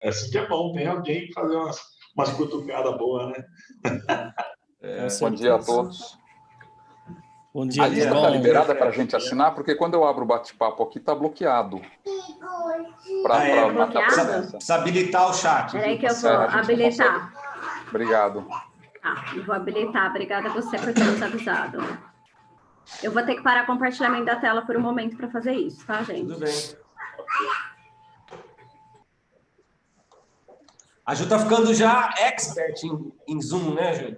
É assim que é bom, tem alguém que fazer umas cutucadas boas, né? Bom dia a todos. Bom dia, a lista está liberada para a gente assinar, porque quando eu abro o bate-papo aqui, está bloqueado. Para marcar presença. Precisa habilitar o chat. Peraí que eu vou habilitar. Obrigado. Eu vou habilitar. Obrigada a você por ter nos avisado. Eu vou ter que parar o compartilhamento da tela por um momento para fazer isso, tá, gente? Tudo bem. A Ju tá ficando já expert em Zoom, né, Ju?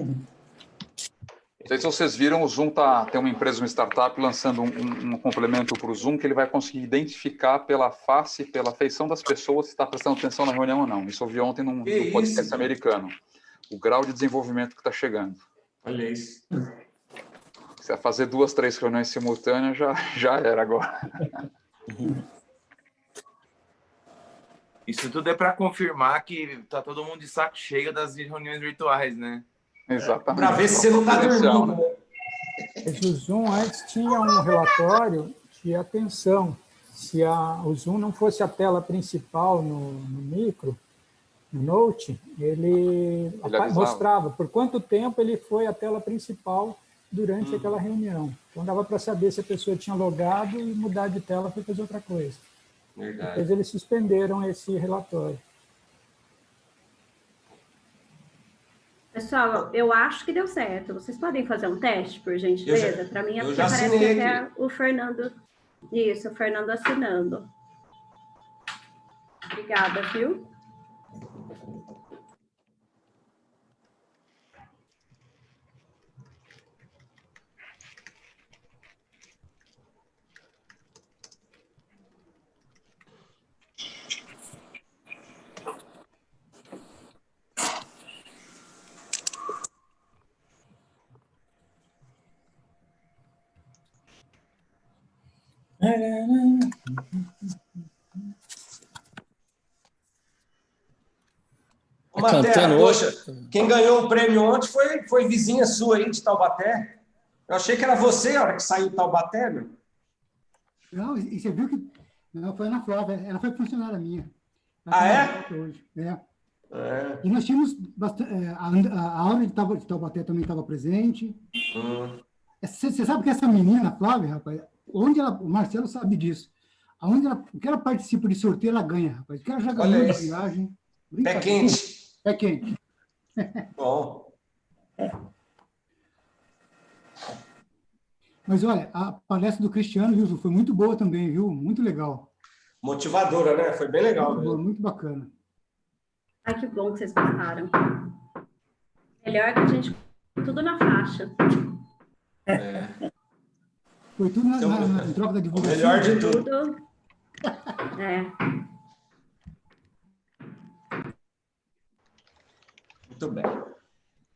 Não sei se vocês viram, o Zoom tem uma empresa, uma startup, lançando um complemento para o Zoom que ele vai conseguir identificar pela face, pela feição das pessoas se está prestando atenção na reunião ou não. Isso eu vi ontem num podcast americano. O grau de desenvolvimento que está chegando. Olha isso. Se é fazer 2, 3 reuniões simultâneas, já era agora. Isso tudo é para confirmar que tá todo mundo de saco cheio das reuniões virtuais, né? Exatamente. Para ver se você não está dormindo. Né? O Zoom antes tinha um relatório de atenção. Se o Zoom não fosse a tela principal no micro, no Note, ele mostrava por quanto tempo ele foi a tela principal durante aquela reunião. Então dava para saber se a pessoa tinha logado e mudar de tela para fazer outra coisa. Verdade. Depois eles suspenderam esse relatório. Pessoal, eu acho que deu certo. Vocês podem fazer um teste, por gentileza? Para mim, porque parece que até o Fernando... Isso, o Fernando assinando. Obrigada, viu? Maté, poxa, quem ganhou o prêmio ontem foi vizinha sua aí de Taubaté. Eu achei que era você a hora que saiu de Taubaté, meu. Não, e você viu que... Não, foi a Ana Flávia, ela foi funcionária minha. Hoje. E nós tínhamos bastante... A Aura de Taubaté também estava presente. Você sabe que essa menina, Flávia, rapaz, onde ela... O Marcelo sabe disso. O que ela participa de sorteio, ela ganha, rapaz. O que ela já ganhou de viagem. Pé quente. Pé quente. Bom. Mas olha, a palestra do Cristiano, viu, foi muito boa também, viu? Muito legal. Motivadora, né? Foi bem legal. Muito boa, muito bacana. Ai, que bom que vocês gostaram. Melhor que a gente... Tudo na faixa. Foi tudo na troca da divulgação. Melhor de tudo. Muito bem.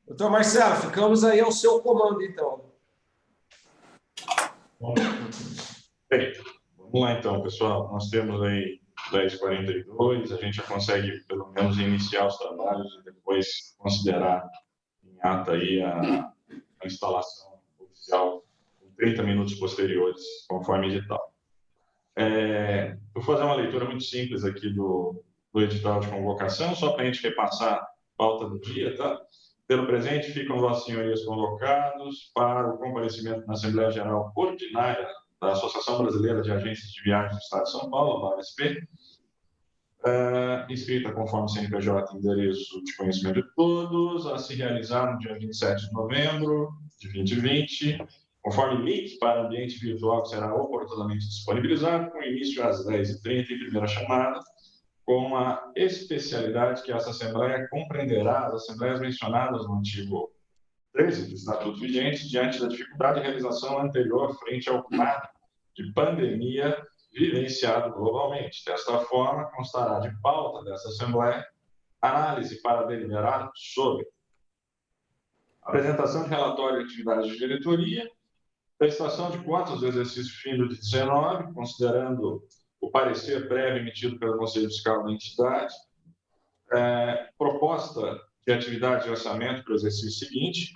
Doutor Marcelo, ficamos aí ao seu comando, então. Bem, vamos lá então, pessoal. Nós temos aí 10h42, a gente já consegue pelo menos iniciar os trabalhos e depois considerar em ata aí a instalação oficial com 30 minutos posteriores, conforme edital. Vou fazer uma leitura muito simples aqui do edital de convocação, só para a gente repassar a pauta do dia, tá? Pelo presente, ficam vossas senhorias convocados para o comparecimento na Assembleia Geral Ordinária da Associação Brasileira de Agências de Viagens do Estado de São Paulo, a ASP, inscrita conforme CNPJ e endereço de conhecimento de todos, a se realizar no dia 27 de novembro de 2020, conforme link para ambiente virtual que será oportunamente disponibilizado, com início às 10h30 em primeira chamada, com a especialidade que essa Assembleia compreenderá as assembleias mencionadas no artigo 13 do Estatuto vigente, diante da dificuldade de realização anterior frente ao quadro de pandemia vivenciado globalmente. Desta forma, constará de pauta dessa Assembleia análise para deliberar sobre apresentação de relatório de atividades de diretoria, prestação de contas do exercício fim de 19, considerando o parecer prévio emitido pelo Conselho Fiscal da entidade, proposta de atividade de orçamento para o exercício seguinte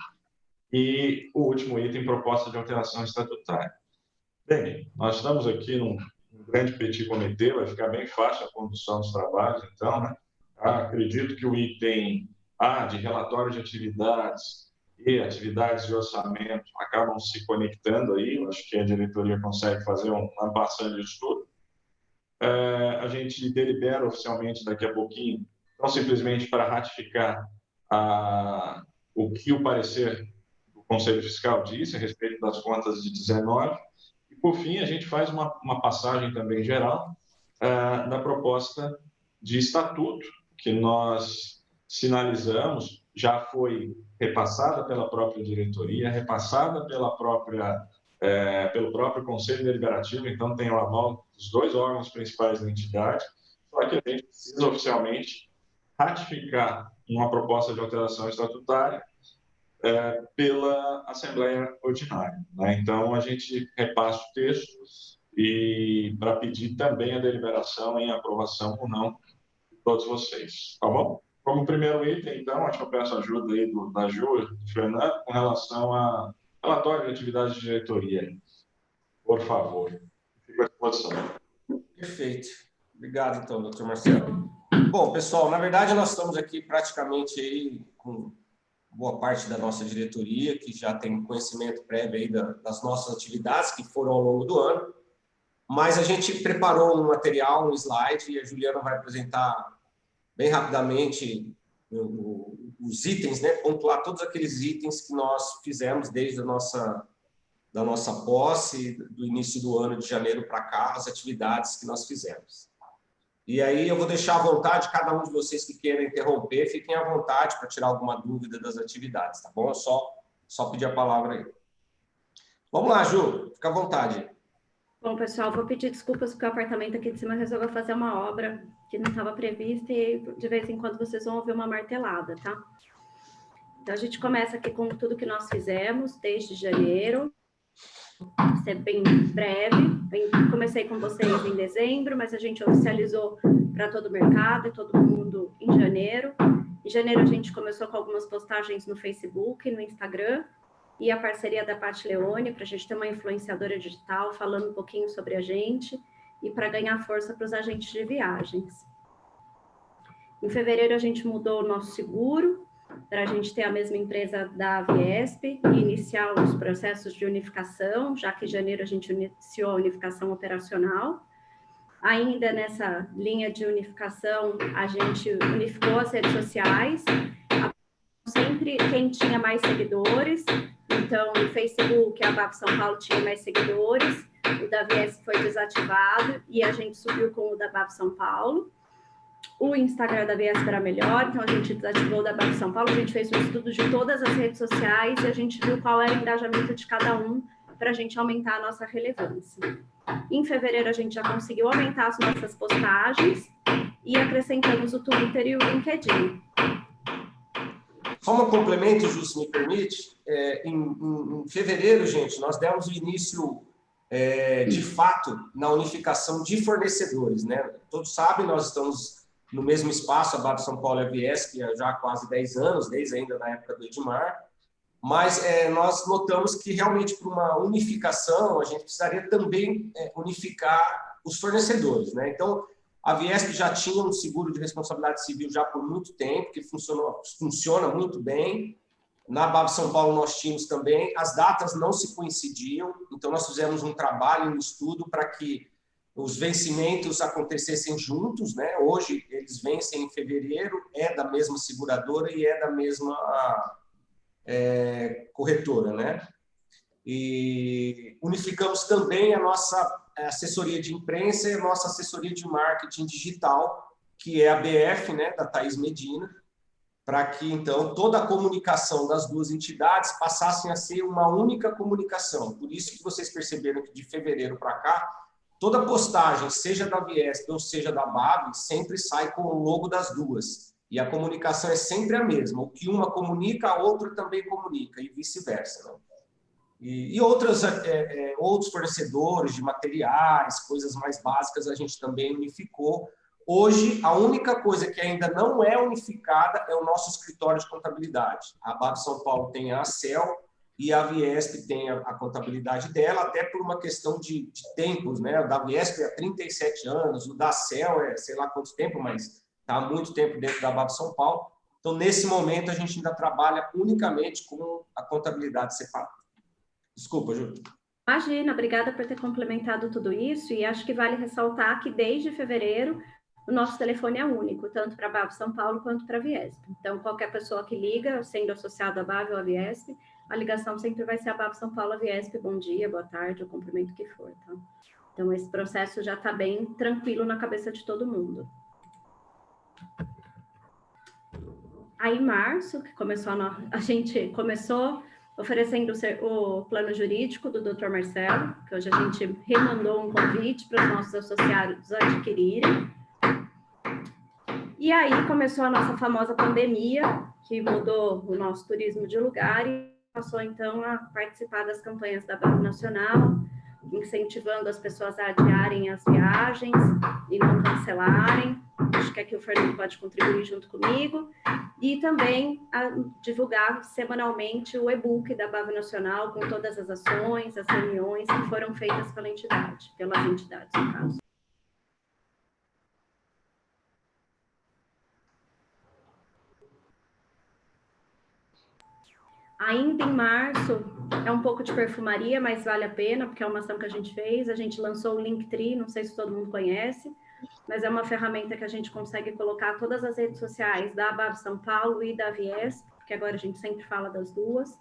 e o último item, proposta de alteração estatutária. Bem, nós estamos aqui num grande petit comitê, vai ficar bem fácil a condução dos trabalhos, então, né? Acredito que o item A, de relatório de atividades e atividades de orçamento, acabam se conectando aí, eu acho que a diretoria consegue fazer uma passagem de estudo. A gente delibera oficialmente daqui a pouquinho, não simplesmente para ratificar o que o parecer do Conselho Fiscal disse a respeito das contas de 19, e, por fim, a gente faz uma passagem também geral da proposta de estatuto que nós sinalizamos, já foi repassada pela própria diretoria, repassada pelo próprio Conselho Deliberativo, então tem o aval dos 2 órgãos principais da entidade, só que a gente precisa oficialmente ratificar uma proposta de alteração estatutária pela Assembleia Ordinária, né? Então, a gente repassa o texto e para pedir também a deliberação em aprovação ou não de todos vocês, tá bom? Como primeiro item, então, acho que eu peço ajuda aí da Ju, do Fernando, com relação a relatório de atividade de diretoria. Por favor, fico à disposição. Perfeito. Obrigado, então, doutor Marcelo. Bom, pessoal, na verdade, nós estamos aqui praticamente aí com boa parte da nossa diretoria, que já tem conhecimento prévio aí das nossas atividades que foram ao longo do ano, mas a gente preparou um material, um slide, e a Juliana vai apresentar bem rapidamente os itens, né? Pontuar todos aqueles itens que nós fizemos desde da nossa posse, do início do ano de janeiro para cá, as atividades que nós fizemos. E aí eu vou deixar à vontade, cada um de vocês que queiram interromper, fiquem à vontade para tirar alguma dúvida das atividades, tá bom? É só pedir a palavra aí. Vamos lá, Ju, fica à vontade. Bom, pessoal, vou pedir desculpas porque o apartamento aqui de cima resolveu fazer uma obra que não estava prevista e de vez em quando vocês vão ouvir uma martelada, tá? Então, a gente começa aqui com tudo que nós fizemos desde janeiro. Vou ser bem breve. Comecei com vocês em dezembro, mas a gente oficializou para todo o mercado e todo mundo em janeiro. Em janeiro, a gente começou com algumas postagens no Facebook, no Instagram, e a parceria da Paty Leone, para a gente ter uma influenciadora digital falando um pouquinho sobre a gente e para ganhar força para os agentes de viagens. Em fevereiro, a gente mudou o nosso seguro para a gente ter a mesma empresa da Aviesp e iniciar os processos de unificação, já que em janeiro a gente iniciou a unificação operacional. Ainda nessa linha de unificação, a gente unificou as redes sociais, sempre quem tinha mais seguidores. Então, no Facebook, a BAP São Paulo tinha mais seguidores, o da Aviesp foi desativado e a gente subiu com o da BAP São Paulo. O Instagram da Aviesp era melhor, então a gente desativou o da BAP São Paulo, a gente fez um estudo de todas as redes sociais e a gente viu qual era o engajamento de cada um para a gente aumentar a nossa relevância. Em fevereiro, a gente já conseguiu aumentar as nossas postagens e acrescentamos o Twitter e o LinkedIn. Só um complemento, Ju, se me permite. Em fevereiro, gente, nós demos o início, de fato, na unificação de fornecedores, né? Todos sabem, nós estamos no mesmo espaço, a BAP São Paulo e a Aviesp, já há quase 10 anos, desde ainda na época do Edmar, mas nós notamos que realmente para uma unificação, a gente precisaria também unificar os fornecedores, né? Então, a Aviesp já tinha um seguro de responsabilidade civil já por muito tempo, que funciona muito bem. Na BAP São Paulo nós tínhamos também. As datas não se coincidiam, então nós fizemos um trabalho, um estudo para que os vencimentos acontecessem juntos, né? Hoje eles vencem em fevereiro, é da mesma seguradora e é da mesma corretora, né? E unificamos também a nossa assessoria de imprensa e a nossa assessoria de marketing digital, que é a BF, né, da Thaís Medina, para que, então, toda a comunicação das duas entidades passassem a ser uma única comunicação. Por isso que vocês perceberam que de fevereiro para cá, toda postagem, seja da Aviesp ou seja da BAB, sempre sai com o logo das duas. E a comunicação é sempre a mesma. O que uma comunica, a outra também comunica, e vice-versa, né? E outros fornecedores de materiais, coisas mais básicas, a gente também unificou. Hoje, a única coisa que ainda não é unificada é o nosso escritório de contabilidade. A BAP São Paulo tem a ACEL e a Viesp tem a contabilidade dela, até por uma questão de tempos, né? O da Viesp é 37 anos, o da CEL é sei lá quanto tempo, mas está há muito tempo dentro da BAV São Paulo. Então, nesse momento, a gente ainda trabalha unicamente com a contabilidade separada. Desculpa, Júlio. Imagina, obrigada por ter complementado tudo isso, e acho que vale ressaltar que desde fevereiro o nosso telefone é único, tanto para a BAV São Paulo quanto para a Viesp. Então, qualquer pessoa que liga, sendo associado à BAV ou à Viesp, a ligação sempre vai ser a BAV São Paulo, a Viesp, bom dia, boa tarde, o cumprimento que for, tá? Então, esse processo já está bem tranquilo na cabeça de todo mundo. Aí, em março, que começou a gente começou oferecendo o plano jurídico do Dr. Marcelo, que hoje a gente remandou um convite para os nossos associados adquirirem. E aí começou a nossa famosa pandemia, que mudou o nosso turismo de lugar e passou, então, a participar das campanhas da BAV Nacional, incentivando as pessoas a adiarem as viagens e não cancelarem. Acho que aqui o Fernando pode contribuir junto comigo. E também a divulgar semanalmente o e-book da BAV Nacional, com todas as ações, as reuniões que foram feitas pela entidade, pelas entidades, no caso. Ainda em março, é um pouco de perfumaria, mas vale a pena, porque é uma ação que a gente fez. A gente lançou o Linktree, não sei se todo mundo conhece, mas é uma ferramenta que a gente consegue colocar todas as redes sociais da BAV São Paulo e da Viesp, porque agora a gente sempre fala das duas,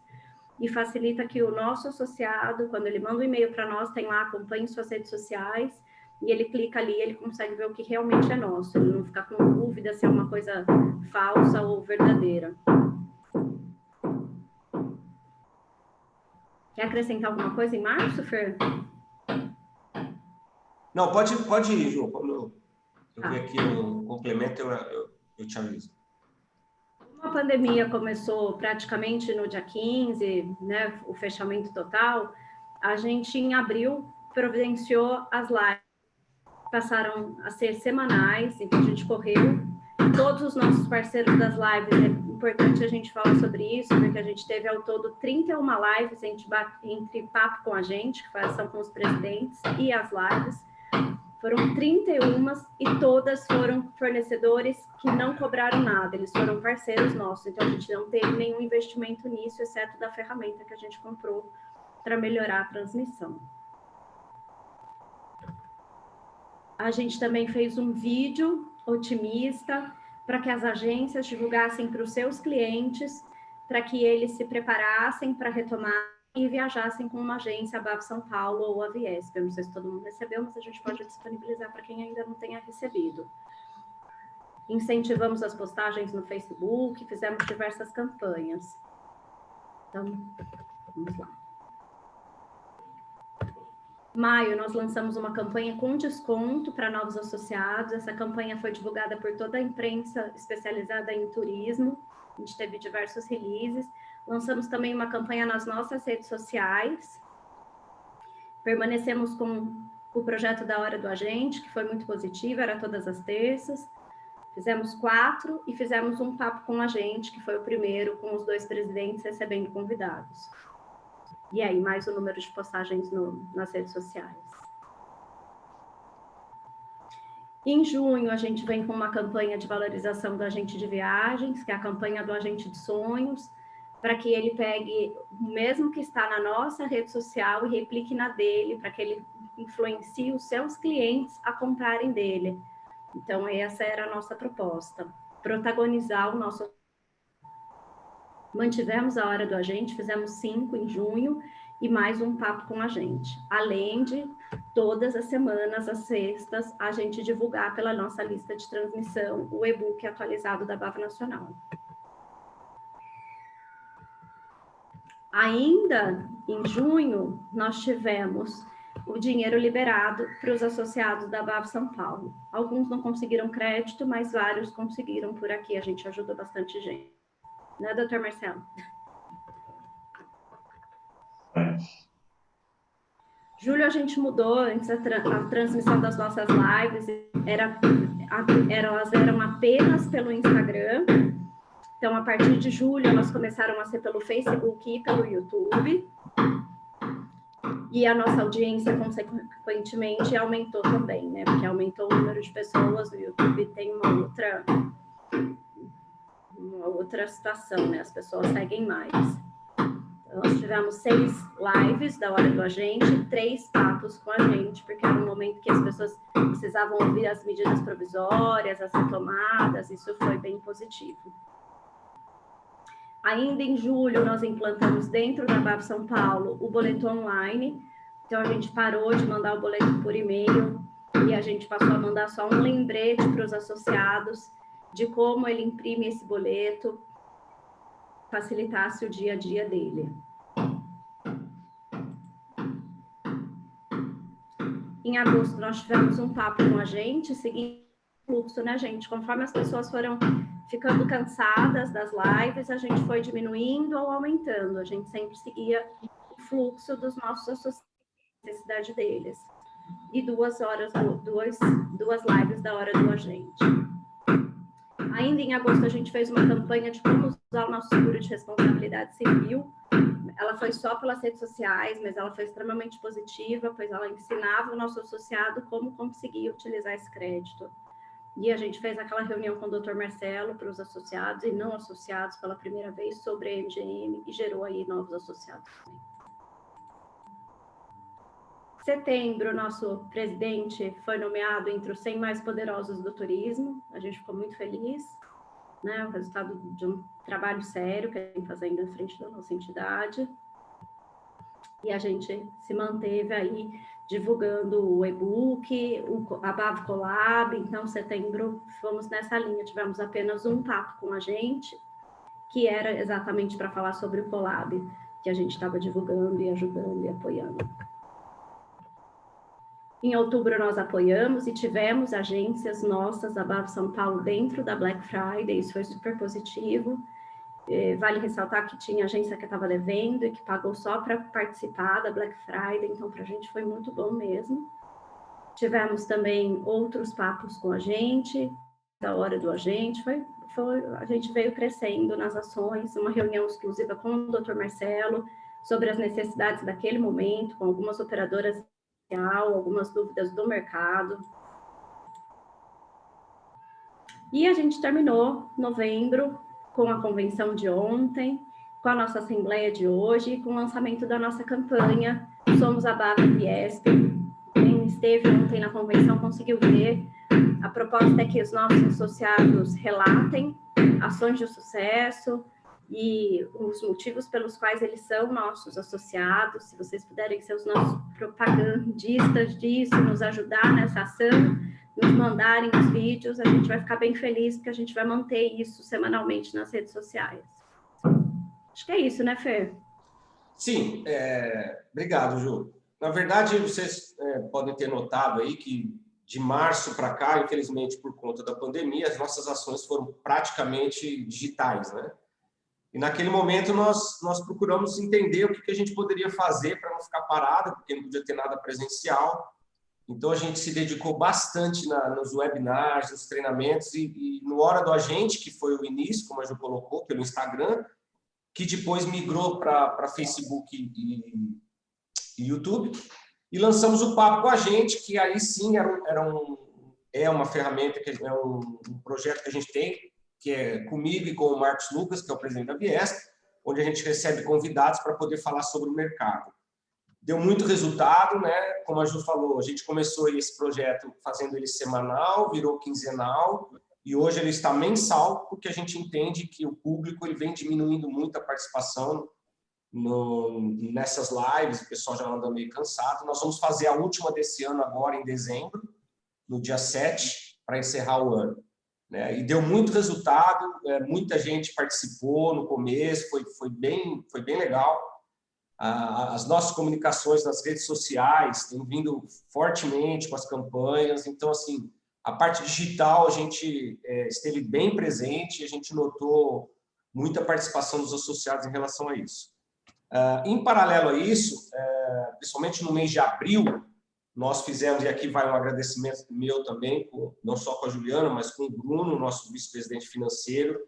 e facilita que o nosso associado, quando ele manda um e-mail para nós, tem lá, acompanhe suas redes sociais, e ele clica ali, ele consegue ver o que realmente é nosso, ele não fica com dúvida se é uma coisa falsa ou verdadeira. Quer acrescentar alguma coisa em março, Fer? Não, pode ir, Ju. Quando eu ver aqui um complemento, eu te aviso. A pandemia começou praticamente no dia 15, né, o fechamento total. A gente, em abril, providenciou as lives, passaram a ser semanais, então a gente correu. Todos os nossos parceiros das lives, é importante a gente falar sobre isso, porque a gente teve ao todo 31 lives entre papo com a gente, que são com os presidentes, e as lives. Foram 31 e todas foram fornecedores que não cobraram nada, eles foram parceiros nossos, então a gente não teve nenhum investimento nisso, exceto da ferramenta que a gente comprou para melhorar a transmissão. A gente também fez um vídeo otimista para que as agências divulgassem para os seus clientes, para que eles se preparassem para retomar e viajassem com uma agência, a BAV São Paulo ou a Viesp. Eu não sei se todo mundo recebeu, mas a gente pode disponibilizar para quem ainda não tenha recebido. Incentivamos as postagens no Facebook, fizemos diversas campanhas. Então, vamos lá. Maio, nós lançamos uma campanha com desconto para novos associados. Essa campanha foi divulgada por toda a imprensa especializada em turismo. A gente teve diversos releases. Lançamos também uma campanha nas nossas redes sociais. Permanecemos com o projeto da Hora do Agente, que foi muito positivo, era todas as terças. Fizemos 4 e fizemos um papo com a gente, que foi o primeiro, com os 2 presidentes recebendo convidados. E aí, mais o número de postagens nas redes sociais. Em junho, a gente vem com uma campanha de valorização do agente de viagens, que é a campanha do agente de sonhos, para que ele pegue o mesmo que está na nossa rede social e replique na dele, para que ele influencie os seus clientes a comprarem dele. Então, essa era a nossa proposta, protagonizar o nosso... Mantivemos a Hora do Agente, fizemos 5 em junho e mais um papo com a gente. Além de todas as semanas, às sextas, a gente divulgar pela nossa lista de transmissão o e-book atualizado da BAV Nacional. Ainda em junho, nós tivemos o dinheiro liberado para os associados da BAV São Paulo. Alguns não conseguiram crédito, mas vários conseguiram por aqui. A gente ajudou bastante gente. Né, doutor Marcelo? Julho a gente mudou, antes a transmissão das nossas lives elas eram apenas pelo Instagram, Então, a partir de julho, elas começaram a ser pelo Facebook e pelo YouTube. E a nossa audiência, consequentemente, aumentou também, né? Porque aumentou o número de pessoas. O YouTube tem uma outra situação, né? As pessoas seguem mais. Então, nós tivemos 6 lives da Hora do Agente, 3 papos com a gente, porque era um momento que as pessoas precisavam ouvir as medidas provisórias, as retomadas, isso foi bem positivo. Ainda em julho, nós implantamos dentro da BAV São Paulo o boleto online. Então, a gente parou de mandar o boleto por e-mail e a gente passou a mandar só um lembrete para os associados de como ele imprime esse boleto, facilitasse o dia a dia dele. Em agosto, nós tivemos um papo com a gente, seguindo o fluxo, né, gente? Conforme as pessoas foram ficando cansadas das lives, a gente foi diminuindo ou aumentando. A gente sempre seguia o fluxo dos nossos associados, a necessidade deles. E 2 lives da Hora do Agente. Ainda em agosto, a gente fez uma campanha de como usar o nosso seguro de responsabilidade civil. Ela foi só pelas redes sociais, mas ela foi extremamente positiva, pois ela ensinava o nosso associado como conseguir utilizar esse crédito. E a gente fez aquela reunião com o Dr. Marcelo para os associados e não associados pela primeira vez sobre a MGM e gerou aí novos associados também. Setembro, nosso presidente foi nomeado entre os 100 mais poderosos do turismo. A gente ficou muito feliz, né? O resultado de um trabalho sério que a gente vem fazendo em frente da nossa entidade. E a gente se manteve aí divulgando o e-book, a BAV Collab. Então, setembro, fomos nessa linha. Tivemos apenas um papo com a gente, que era exatamente para falar sobre o Collab, que a gente estava divulgando e ajudando e apoiando. Em outubro, nós apoiamos e tivemos agências nossas, da BAV São Paulo, dentro da Black Friday, isso foi super positivo. Vale ressaltar que tinha agência que estava devendo e que pagou só para participar da Black Friday, então para a gente foi muito bom mesmo. Tivemos também outros papos com a gente, da Hora do Agente, a gente veio crescendo nas ações, uma reunião exclusiva com o Dr. Marcelo sobre as necessidades daquele momento, com algumas operadoras, algumas dúvidas do mercado. E a gente terminou novembro com a convenção de ontem, com a nossa assembleia de hoje e com o lançamento da nossa campanha Somos a BAV Fiesp. Quem esteve ontem na convenção conseguiu ver. A proposta é que os nossos associados relatem ações de sucesso e os motivos pelos quais eles são nossos associados. Se vocês puderem ser os nossos propagandistas disso, nos ajudar nessa ação, nos mandarem os vídeos, a gente vai ficar bem feliz, porque a gente vai manter isso semanalmente nas redes sociais. Acho que é isso, né, Fer? Sim, obrigado, Ju. Na verdade, vocês podem ter notado aí que de março para cá, infelizmente, por conta da pandemia, as nossas ações foram praticamente digitais, né? E naquele momento nós procuramos entender o que a gente poderia fazer para não ficar parado, porque não podia ter nada presencial. Então, a gente se dedicou bastante nos webinars, nos treinamentos, e no Hora do Agente, que foi o início, como a Ju colocou, pelo Instagram, que depois migrou para Facebook e YouTube, e lançamos o Papo com a Gente, que aí sim é uma ferramenta, é um projeto que a gente tem, que é comigo e com o Marcos Lucas, que é o presidente da Viesp, onde a gente recebe convidados para poder falar sobre o mercado. Deu muito resultado, né? Como a Ju falou, a gente começou esse projeto fazendo ele semanal, virou quinzenal, e hoje ele está mensal, porque a gente entende que o público ele vem diminuindo muito a participação nessas lives, o pessoal já anda meio cansado. Nós vamos fazer a última desse ano agora, em dezembro, no dia 7, para encerrar o ano. Né? E deu muito resultado, muita gente participou no começo, foi bem legal. As nossas comunicações nas redes sociais têm vindo fortemente com as campanhas, então, assim, a parte digital a gente esteve bem presente, a gente notou muita participação dos associados em relação a isso. Em paralelo a isso, principalmente no mês de abril, nós fizemos, e aqui vai um agradecimento meu também, não só com a Juliana, mas com o Bruno, nosso vice-presidente financeiro,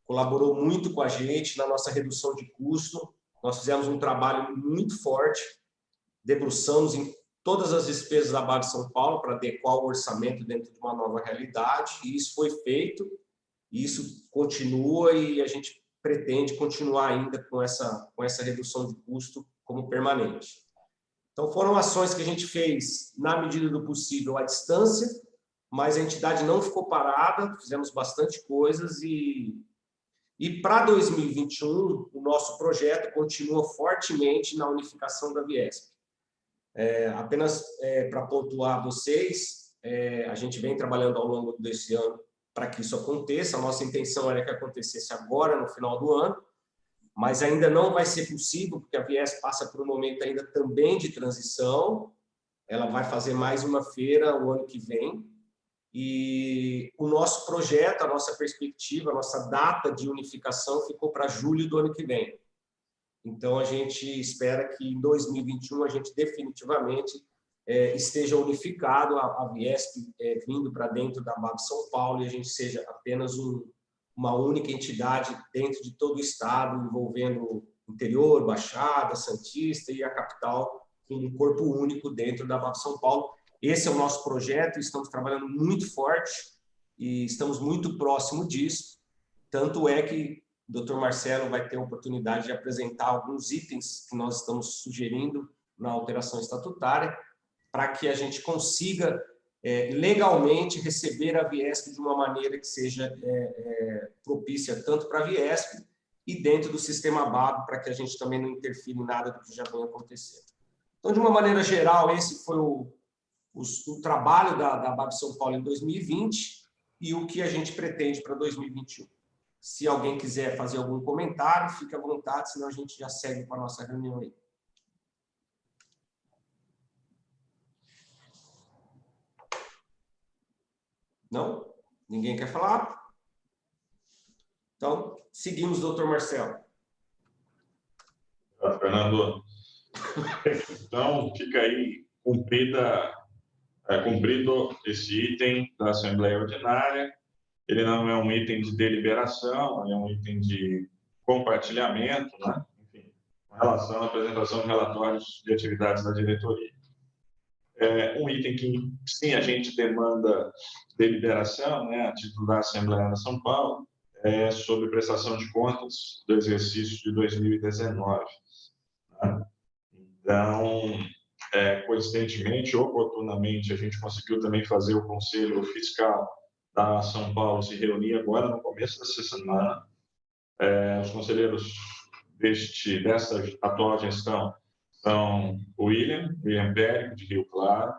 colaborou muito com a gente na nossa redução de custo. Nós fizemos um trabalho muito forte, debruçamos em todas as despesas da BAB São Paulo para adequar o orçamento dentro de uma nova realidade, e isso foi feito, e isso continua, e a gente pretende continuar ainda com essa redução de custo como permanente. Então, foram ações que a gente fez, na medida do possível, à distância, mas a entidade não ficou parada, fizemos bastante coisas, e para 2021, o nosso projeto continua fortemente na unificação da Viesp. Apenas para pontuar vocês, a gente vem trabalhando ao longo desse ano para que isso aconteça. A nossa intenção era que acontecesse agora, no final do ano, mas ainda não vai ser possível, porque a Viesp passa por um momento ainda também de transição. Ela vai fazer mais uma feira o ano que vem, e o nosso projeto, a nossa perspectiva, a nossa data de unificação ficou para julho do ano que vem. Então, a gente espera que em 2021 a gente definitivamente esteja unificado, a Viesp vindo para dentro da BAB São Paulo, e a gente seja apenas uma única entidade dentro de todo o estado, envolvendo interior, Baixada, Santista e a capital, com um corpo único dentro da BAB São Paulo. Esse é o nosso projeto, estamos trabalhando muito forte e estamos muito próximo disso. Tanto é que o Dr. Marcelo vai ter a oportunidade de apresentar alguns itens que nós estamos sugerindo na alteração estatutária, para que a gente consiga legalmente receber a Viesp de uma maneira que seja propícia tanto para a Viesp e dentro do sistema BAB, para que a gente também não interfira em nada do que já vem acontecendo. Então, de uma maneira geral, esse foi o trabalho da BAB São Paulo em 2020 e o que a gente pretende para 2021. Se alguém quiser fazer algum comentário, fique à vontade, senão a gente já segue para a nossa reunião aí. Não? Ninguém quer falar? Então, seguimos, doutor Marcelo. Fernando. Então, fica aí cumprido esse item da Assembleia Ordinária. Ele não é um item de deliberação, é um item de compartilhamento, né? Enfim, com relação à apresentação de relatórios de atividades da diretoria. Um item que, sim, a gente demanda deliberação, né, a título da Assembleia de São Paulo, é sobre prestação de contas do exercício de 2019. Né? Então, coincidentemente, oportunamente, a gente conseguiu também fazer o Conselho Fiscal da São Paulo se reunir agora no começo dessa semana. Os conselheiros dessa atual gestão são o William Périco, de Rio Claro,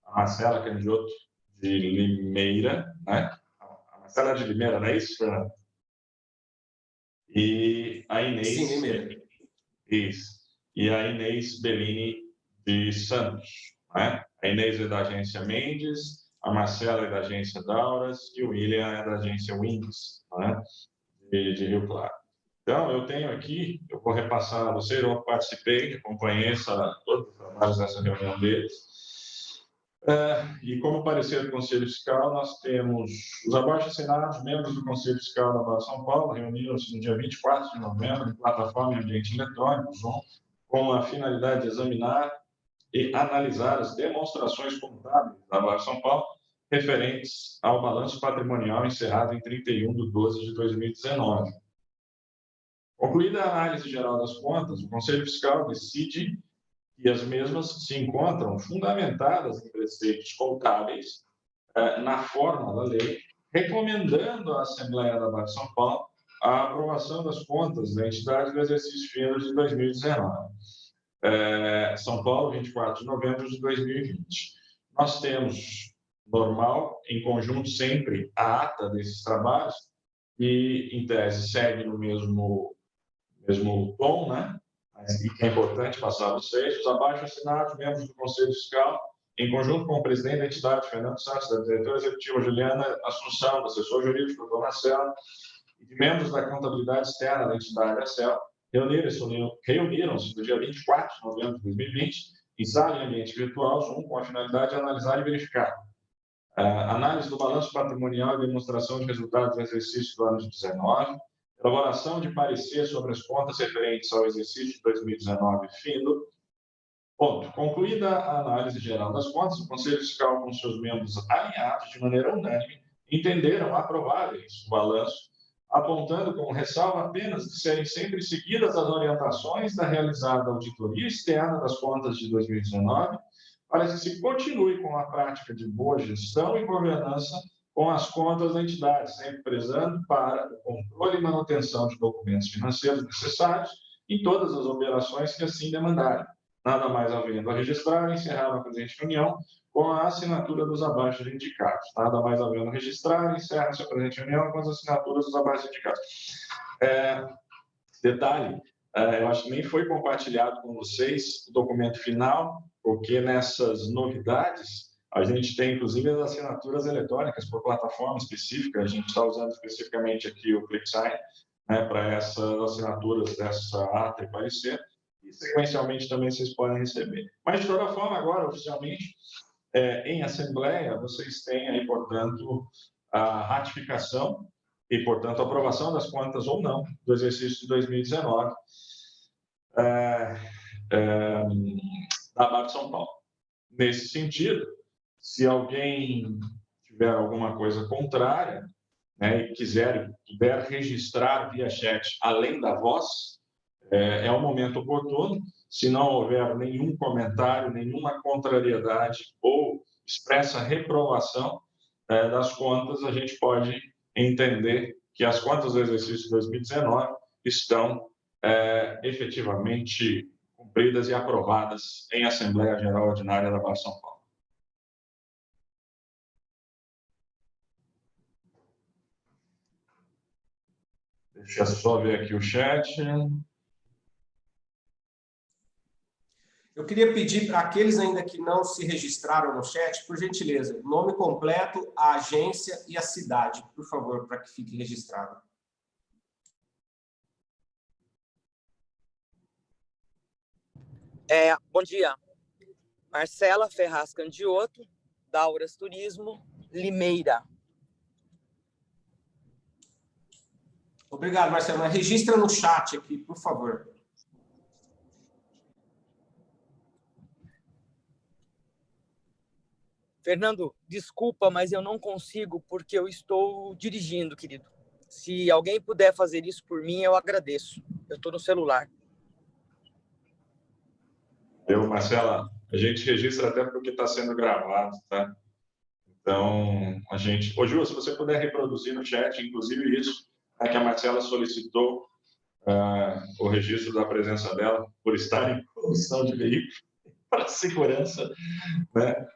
a Marcela Candioto, de Limeira, né? A Marcela de Limeira, não é isso, Fernando? E a Inês... Sim, Limeira. Isso. E a Inês Bellini, de Santos, né? A Inês é da agência Mendes, a Marcela é da agência Dauras e o William é da agência Winds, né? de Rio Claro. Então, eu tenho aqui, eu vou repassar a vocês, eu participei, acompanhei todos os trabalhos dessa reunião deles. E como parecer do Conselho Fiscal, nós temos os abaixo-assinados, membros do Conselho Fiscal da BAB São Paulo, reuniram-se no dia 24 de novembro, em plataforma de ambiente eletrônico, Zoom, com a finalidade de examinar e analisar as demonstrações contábeis da BAB São Paulo, referentes ao balanço patrimonial encerrado em 31/12/2019. Concluída a análise geral das contas, o Conselho Fiscal decide que as mesmas se encontram fundamentadas em preceitos contábeis na forma da lei, recomendando à Assembleia da BAB São Paulo a aprovação das contas da entidade do exercício financeiro de 2019. São Paulo, 24 de novembro de 2020. Nós temos, normal, em conjunto sempre, a ata desses trabalhos, e, em tese, segue no mesmo tom, né? E que é importante passar a vocês, os abaixo-assinados, membros do Conselho Fiscal, em conjunto com o presidente da entidade, Fernando Santos, da diretora executiva, Juliana Assunção, do assessor jurídico, Dr. Marcelo, e de membros da contabilidade externa da entidade, ACEL, reuniram-se no dia 24 de novembro de 2020, em sala em ambiente virtual, Zoom, com a finalidade de analisar e verificar análise do balanço patrimonial e demonstração de resultados do exercício do ano de 19, Elaboração de parecer sobre as contas referentes ao exercício de 2019 findo. Ponto. Concluída a análise geral das contas, o Conselho Fiscal, com seus membros alinhados de maneira unânime, entenderam aprováveis o balanço, apontando como ressalva apenas de serem sempre seguidas as orientações da realizada auditoria externa das contas de 2019, para que se continue com a prática de boa gestão e governança com as contas da entidade, sempre prezando para o controle e manutenção de documentos financeiros necessários em todas as operações que assim demandarem. Nada mais havendo a registrar, encerrar a presente reunião com a assinatura dos abaixo indicados. Nada mais havendo a registrar, encerra-se a presente reunião com as assinaturas dos abaixo indicados. Detalhe, eu acho que nem foi compartilhado com vocês o documento final, porque nessas novidades a gente tem, inclusive, as assinaturas eletrônicas por plataforma específica. A gente está usando especificamente aqui o ClickSign, né, para essas assinaturas dessa ata e parecer, e sequencialmente também vocês podem receber. Mas, de toda forma, agora, oficialmente, em assembleia, vocês têm aí, portanto, a ratificação e, portanto, a aprovação das contas ou não do exercício de 2019 da BAP São Paulo. Nesse sentido, se alguém tiver alguma coisa contrária, né, e puder registrar via chat além da voz, é o momento oportuno. Se não houver nenhum comentário, nenhuma contrariedade ou expressa reprovação das contas, a gente pode entender que as contas do exercício de 2019 estão efetivamente cumpridas e aprovadas em Assembleia Geral Ordinária da BAP São Paulo. Deixa eu só ver aqui o chat. Eu queria pedir para aqueles ainda que não se registraram no chat, por gentileza, nome completo, a agência e a cidade, por favor, para que fique registrado. Bom dia. Marcela Ferraz Candioto, da Auras Turismo, Limeira. Obrigado, Marcela. Registra no chat aqui, por favor. Fernando, desculpa, mas eu não consigo porque eu estou dirigindo, querido. Se alguém puder fazer isso por mim, eu agradeço. Eu estou no celular. Marcela, a gente registra até porque está sendo gravado, tá? Então, a gente... Ô, Ju, se você puder reproduzir no chat, inclusive isso, que a Marcela solicitou o registro da presença dela por estar em condução de veículo para a segurança, né,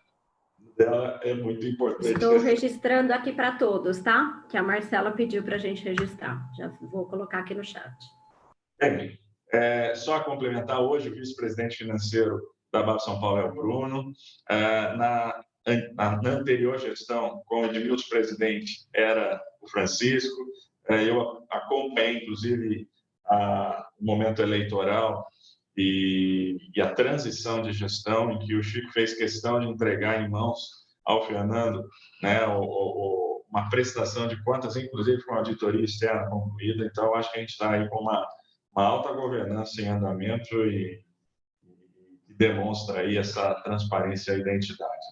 dela, é muito importante. Estou registrando aqui para todos, tá? Que a Marcela pediu para a gente registrar. Já vou colocar aqui no chat. Bem, só complementar, hoje o vice-presidente financeiro da BAP São Paulo é o Bruno. Na anterior gestão, como Edmilson presidente, era o Francisco. Eu acompanhei, inclusive, o momento eleitoral e a transição de gestão, em que o Chico fez questão de entregar em mãos ao Fernando, né, uma prestação de contas, inclusive com a auditoria externa concluída. Então, acho que a gente está aí com uma alta governança em andamento e demonstra aí essa transparência e identidade.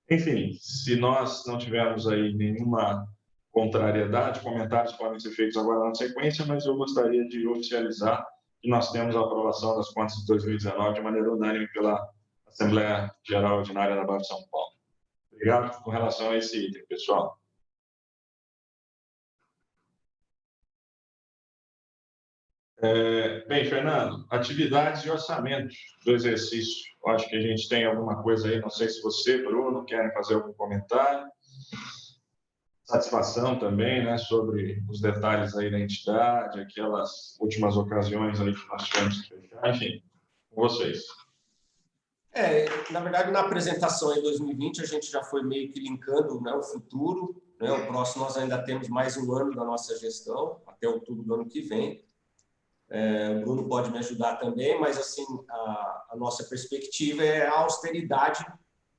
Enfim, se nós não tivermos aí nenhuma contrariedade, comentários podem ser feitos agora na sequência, mas eu gostaria de oficializar que nós temos a aprovação das contas de 2019 de maneira unânime pela Assembleia Geral Ordinária da BAP São Paulo. Obrigado com relação a esse item, pessoal. Bem, Fernando, atividades e orçamentos do exercício. Eu acho que a gente tem alguma coisa aí, não sei se você, Bruno, querem fazer algum comentário. Satisfação também, né, sobre os detalhes aí da entidade, aquelas últimas ocasiões aí que nós tivemos que fechar, enfim, com vocês. Na verdade, na apresentação em 2020, a gente já foi meio que linkando, né, o futuro, né, o próximo nós ainda temos mais um ano da nossa gestão, até outubro do ano que vem. O Bruno pode me ajudar também, mas assim, a nossa perspectiva é a austeridade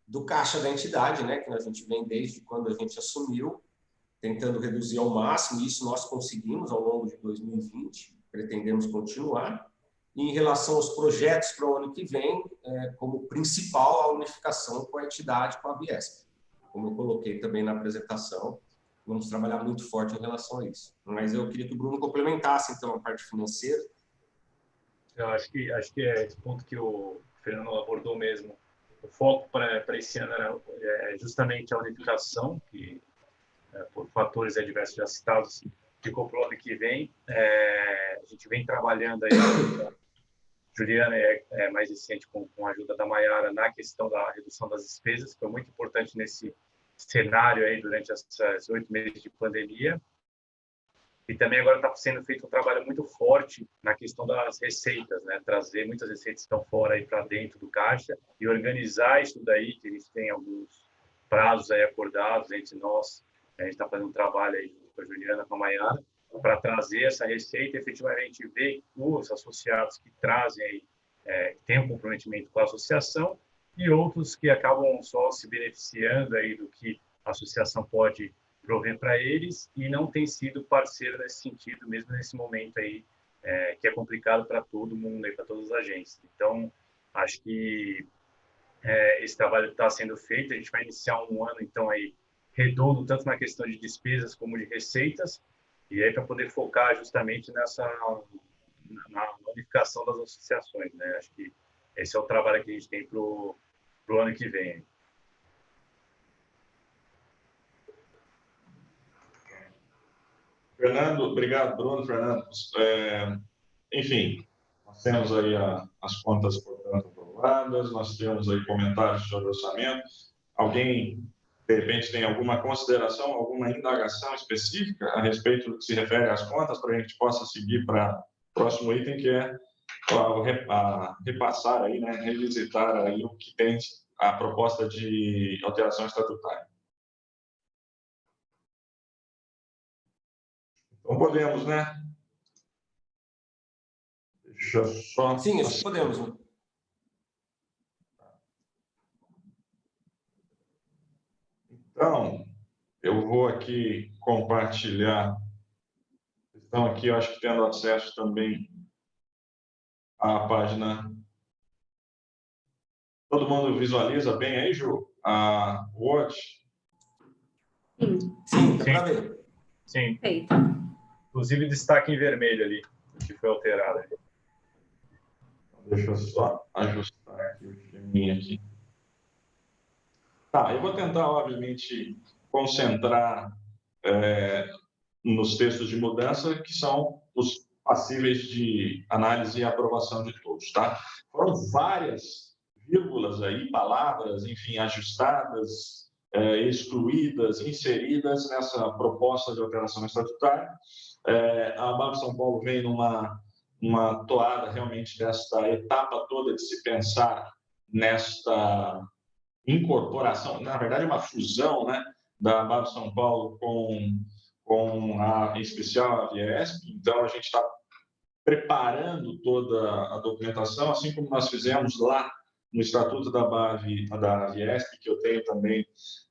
do caixa da entidade, né, que a gente vem desde quando a gente assumiu. tentando reduzir ao máximo, e isso nós conseguimos ao longo de 2020, pretendemos continuar. E em relação aos projetos para o ano que vem, como principal a unificação com a entidade, com a Biesp. Como eu coloquei também na apresentação, vamos trabalhar muito forte em relação a isso. Mas eu queria que o Bruno complementasse, então, a parte financeira. Eu acho que é esse ponto que o Fernando abordou mesmo. O foco para esse ano é justamente a unificação, que, por fatores adversos já citados, ficou para o ano que vem. A gente vem trabalhando aí, a Juliana é mais recente com a ajuda da Maiara na questão da redução das despesas, que foi muito importante nesse cenário aí durante esses 8 meses de pandemia. E também agora está sendo feito um trabalho muito forte na questão das receitas, né? Trazer muitas receitas que estão fora aí para dentro do caixa e organizar isso daí, que a gente tem alguns prazos aí acordados entre nós. A gente está fazendo um trabalho aí com a Juliana, com a Maiara, para trazer essa receita e efetivamente ver os associados que trazem aí, que têm um comprometimento com a associação e outros que acabam só se beneficiando aí do que a associação pode prover para eles e não tem sido parceiro nesse sentido, mesmo nesse momento aí, que é complicado para todo mundo, para todas as agências. Então, acho que esse trabalho está sendo feito, a gente vai iniciar um ano, então, aí, redondo, tanto na questão de despesas como de receitas, e aí para poder focar justamente na unificação das associações, né? Acho que esse é o trabalho que a gente tem para o ano que vem. Fernando, obrigado, Bruno, Fernando. Enfim, nós temos aí as contas, portanto, aprovadas, nós temos aí comentários sobre o orçamento. Alguém, de repente, tem alguma consideração, alguma indagação específica a respeito do que se refere às contas, para a gente possa seguir para o próximo item, que é repassar aí, né, revisitar aí o que tem a proposta de alteração estatutária. Então, podemos, né? Deixa eu só... Sim, isso podemos. Né? Então, eu vou aqui compartilhar. Estão aqui, eu acho que tendo acesso também à página. Todo mundo visualiza bem aí, Ju? A Word? Sim, dá para ver. Sim. Feito. Inclusive, destaque em vermelho ali, que foi alterado. Deixa eu só ajustar aqui o filminho aqui. Tá, eu vou tentar, obviamente, concentrar nos textos de mudança, que são os passíveis de análise e aprovação de todos, tá? Foram várias vírgulas aí, palavras, enfim, ajustadas, excluídas, inseridas nessa proposta de alteração estatutária. A BAB São Paulo vem numa toada realmente desta etapa toda de se pensar nesta incorporação, na verdade uma fusão, né, da BAB São Paulo com em especial a Viesp. Então a gente está preparando toda a documentação, assim como nós fizemos lá no Estatuto da Viesp, que eu tenho também,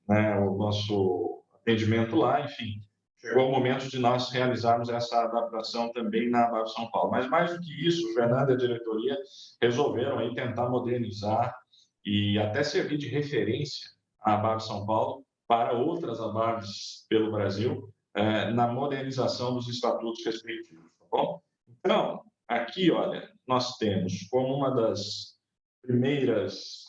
né, o nosso atendimento lá, enfim. Chegou o momento de nós realizarmos essa adaptação também na BAB São Paulo. Mas, mais do que isso, o Fernando e a diretoria resolveram aí tentar modernizar e até servir de referência a BAB São Paulo para outras ABABs pelo Brasil, na modernização dos estatutos respectivos. Tá bom? Então, aqui, olha, nós temos como uma das primeiras...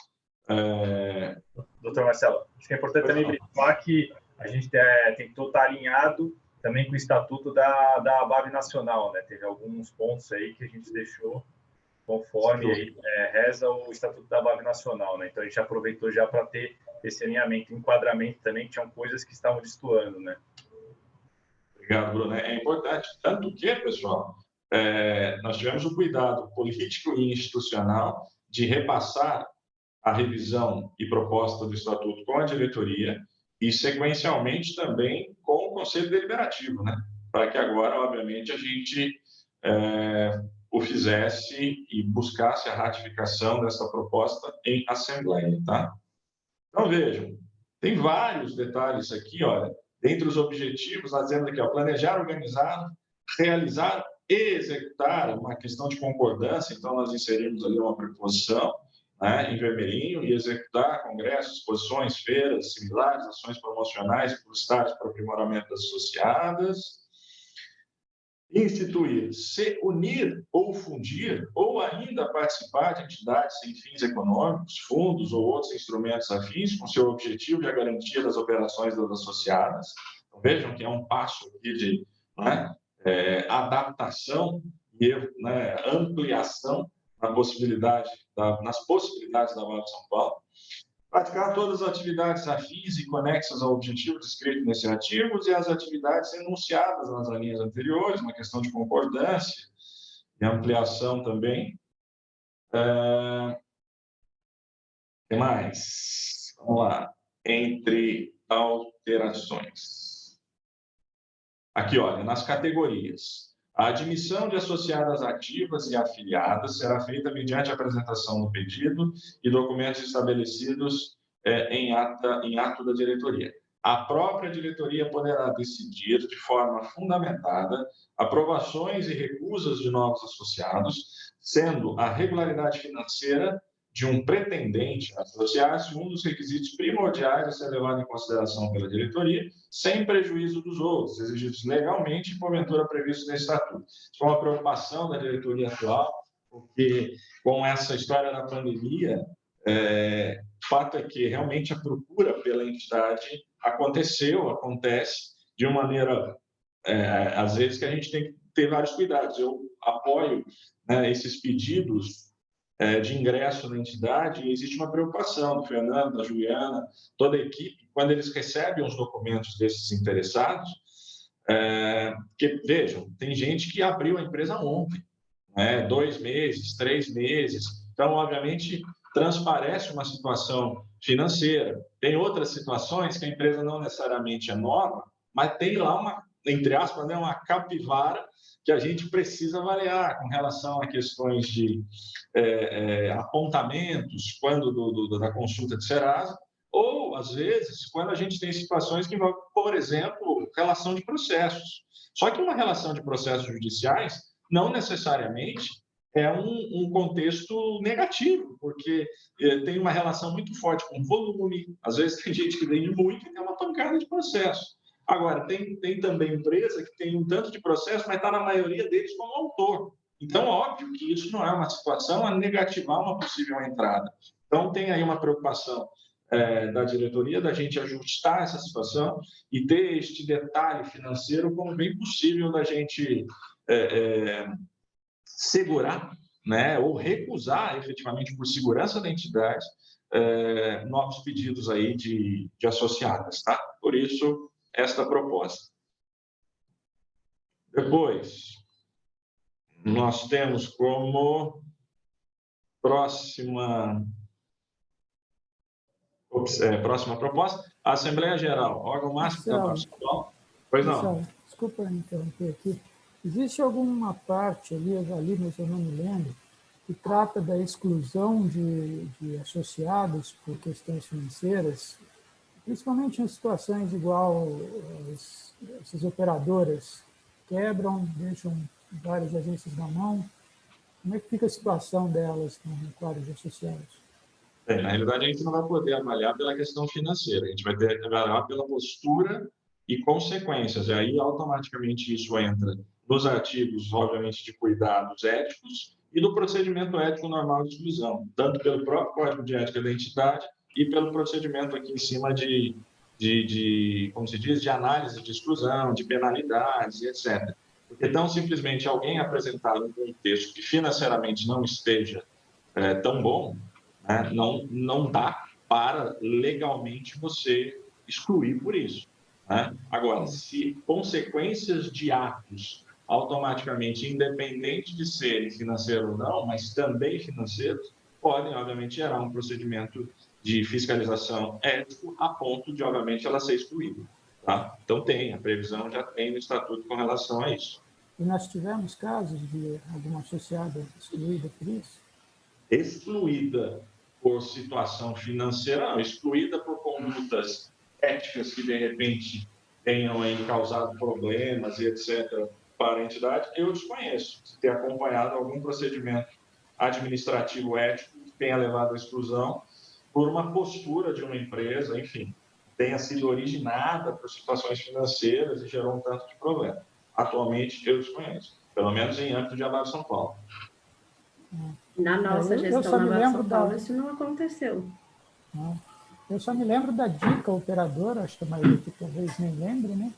Doutor Marcelo, acho que é importante também verificar que a gente tentou estar alinhado também com o estatuto da ABAB Nacional, né? Teve alguns pontos aí que a gente deixou conforme aí, reza o estatuto da ABAB Nacional, né? Então a gente aproveitou já para ter esse alinhamento, enquadramento também, que tinham coisas que estavam destoando, né? Obrigado, Bruno. É importante, tanto que, pessoal, nós tivemos o cuidado político e institucional de repassar a revisão e proposta do estatuto com a diretoria e, sequencialmente, também com o Conselho Deliberativo, né? Para que agora, obviamente, a gente o fizesse e buscasse a ratificação dessa proposta em Assembleia, tá? Então, vejam, tem vários detalhes aqui, olha, Dentre os objetivos, nós temos aqui, ó, planejar, organizar, realizar e executar, uma questão de concordância, então nós inserimos ali uma preposição, né, em vermelhinho, e executar congressos, exposições, feiras similares, ações promocionais e publicitárias para aprimoramento das associadas. Instituir, se unir ou fundir, ou ainda participar de entidades sem fins econômicos, fundos ou outros instrumentos afins, com seu objetivo de a garantia das operações das associadas. Então, vejam que é um passo aqui de, né, adaptação e, né, ampliação na possibilidade nas possibilidades da Vale de São Paulo. Praticar todas as atividades afins e conexas ao objetivo descrito nesses artigos e as atividades enunciadas nas linhas anteriores, uma questão de concordância e ampliação também. O que mais? Vamos lá. Entre alterações. Aqui, olha, nas categorias. A admissão de associadas ativas e afiliadas será feita mediante a apresentação do pedido e documentos estabelecidos em ato da diretoria. A própria diretoria poderá decidir de forma fundamentada aprovações e recusas de novos associados, sendo a regularidade financeira de um pretendente a associar-se um dos requisitos primordiais a ser levado em consideração pela diretoria, sem prejuízo dos outros, exigidos legalmente e, porventura, previstos no estatuto. Isso é uma preocupação da diretoria atual, porque com essa história da pandemia, o fato é que realmente a procura pela entidade acontece de uma maneira, às vezes, que a gente tem que ter vários cuidados. Eu apoio, né, esses pedidos de ingresso na entidade, e existe uma preocupação do Fernando, da Juliana, toda a equipe, quando eles recebem os documentos desses interessados, que, vejam, tem gente que abriu a empresa ontem, né, 2 meses, 3 meses, então, obviamente, transparece uma situação financeira. Tem outras situações que a empresa não necessariamente é nova, mas tem lá uma, entre aspas, né, uma capivara que a gente precisa avaliar com relação a questões de apontamentos, quando da consulta de Serasa, ou, às vezes, quando a gente tem situações que envolvem, por exemplo, relação de processos. Só que uma relação de processos judiciais não necessariamente é um contexto negativo, porque tem uma relação muito forte com volume, às vezes tem gente que vende muito e tem uma pancada de processo. Agora, tem também empresa que tem um tanto de processo, mas está na maioria deles como autor. Então, óbvio que isso não é uma situação a negativar uma possível entrada. Então, tem aí uma preocupação da diretoria da gente ajustar essa situação e ter este detalhe financeiro como bem possível da gente segurar, né, ou recusar efetivamente por segurança da entidade novos pedidos aí de associadas, tá? Por isso, esta proposta. Depois, nós temos como próxima proposta a Assembleia Geral, órgão máximo da Nacional. Pois não. Marcelo, desculpa me interromper aqui. Existe alguma parte ali, mas eu não me lembro, que trata da exclusão de associados por questões financeiras, principalmente em situações igual essas operadoras quebram, deixam várias agências na mão. Como é que fica a situação delas no quadro de associados? Na realidade, a gente não vai poder avaliar pela questão financeira, a gente vai ter que avaliar pela postura e consequências, e aí automaticamente isso entra nos artigos, obviamente, de cuidados éticos e do procedimento ético normal de exclusão, tanto pelo próprio Código de Ética da entidade e pelo procedimento aqui em cima como se diz, de análise de exclusão, de penalidades, etc. Porque tão simplesmente alguém apresentar um contexto que financeiramente não esteja tão bom, né, não dá para legalmente você excluir por isso, né? Agora, se consequências de atos automaticamente, independente de serem financeiros ou não, mas também financeiros, podem, obviamente, gerar um procedimento de fiscalização ético a ponto de, obviamente, ela ser excluída. Tá? Então, a previsão já tem no Estatuto com relação a isso. E nós tivemos casos de alguma associada excluída por isso? Excluída por situação financeira, não. Excluída por condutas éticas que, de repente, tenham aí causado problemas e etc. para a entidade, eu desconheço se ter acompanhado algum procedimento administrativo ético que tenha levado à exclusão por uma postura de uma empresa, enfim, tenha sido originada por situações financeiras e gerou um tanto de problema. Atualmente, eu desconheço, pelo menos em âmbito de Abave São Paulo. Na nossa gestão na Abave São Paulo, isso não aconteceu. Não. Eu só me lembro da Dica operadora, acho que a maioria aqui talvez nem lembre, né?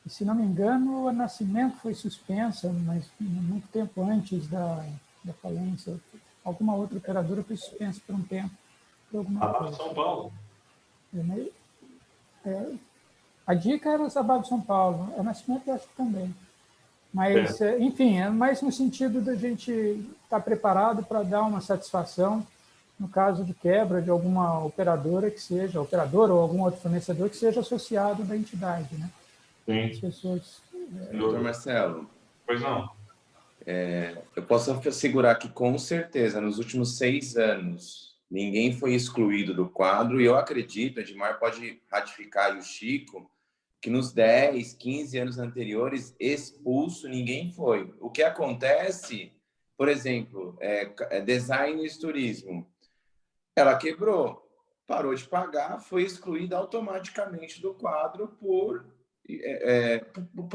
E, se não me engano, a Nascimento foi suspensa, mas muito tempo antes da falência. Alguma outra operadora foi suspensa por um tempo. Abave São Paulo. A Dica era a Abave São Paulo, a Nascimento eu acho que também. Mas, enfim, é mais no sentido da gente estar preparado para dar uma satisfação no caso de quebra de alguma operadora que seja, operadora ou algum outro fornecedor que seja associado da entidade, né? Sim. As pessoas... Doutor Marcelo. Pois não. Eu posso assegurar que, com certeza, nos últimos 6 anos, ninguém foi excluído do quadro, e eu acredito, a Edmar pode ratificar, e o Chico, que nos 10, 15 anos anteriores, expulso, ninguém foi. O que acontece, por exemplo, Design e Turismo, ela quebrou, parou de pagar, foi excluída automaticamente do quadro por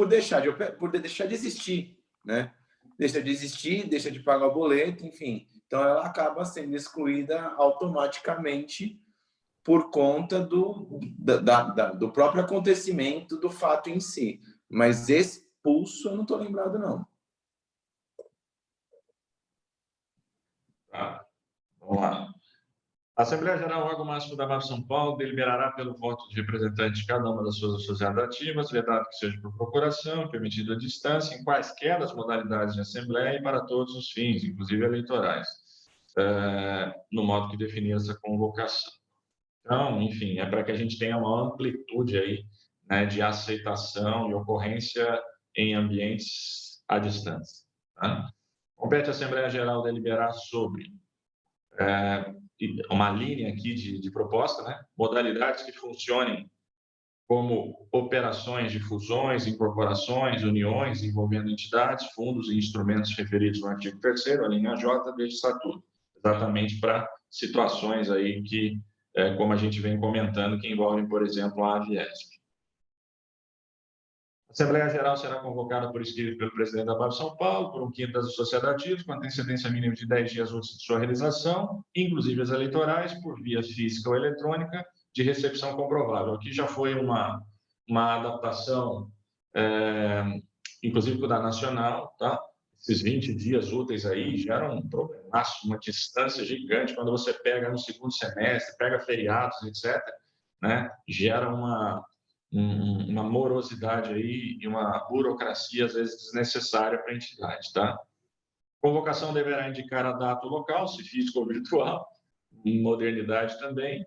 deixar de existir, né? Deixa de existir, deixa de pagar o boleto, enfim. Então, ela acaba sendo excluída automaticamente por conta do próprio acontecimento, do fato em si. Mas expulso, eu não estou lembrado, não. Tá. Vamos lá. A Assembleia Geral, órgão máximo da Abave São Paulo, deliberará pelo voto de representante de cada uma das suas associadas ativas, vedado que seja por procuração, permitido a distância, em quaisquer das modalidades de Assembleia e para todos os fins, inclusive eleitorais, no modo que definir essa convocação. Então, enfim, é para que a gente tenha uma amplitude aí, né, de aceitação e ocorrência em ambientes à distância. Tá? Compete à Assembleia Geral deliberar sobre uma linha aqui de proposta, né? Modalidades que funcionem como operações de fusões, incorporações, uniões envolvendo entidades, fundos e instrumentos referidos no artigo 3º, a linha J deste estatuto, exatamente para situações aí que, como a gente vem comentando, que envolvem, por exemplo, a Aviesp. A Assembleia Geral será convocada por escrito pelo presidente da Abave São Paulo, por 1/5 das associadas, com antecedência mínima de 10 dias úteis de sua realização, inclusive as eleitorais, por via física ou eletrônica, de recepção comprovável. Aqui já foi uma adaptação, inclusive da Nacional, tá? Esses 20 dias úteis aí geram um problemaço, uma distância gigante, quando você pega no segundo semestre, pega feriados, etc., né? Gera uma morosidade aí e uma burocracia, às vezes, desnecessária para a entidade, tá? Convocação deverá indicar a data ou local, se físico ou virtual, modernidade também.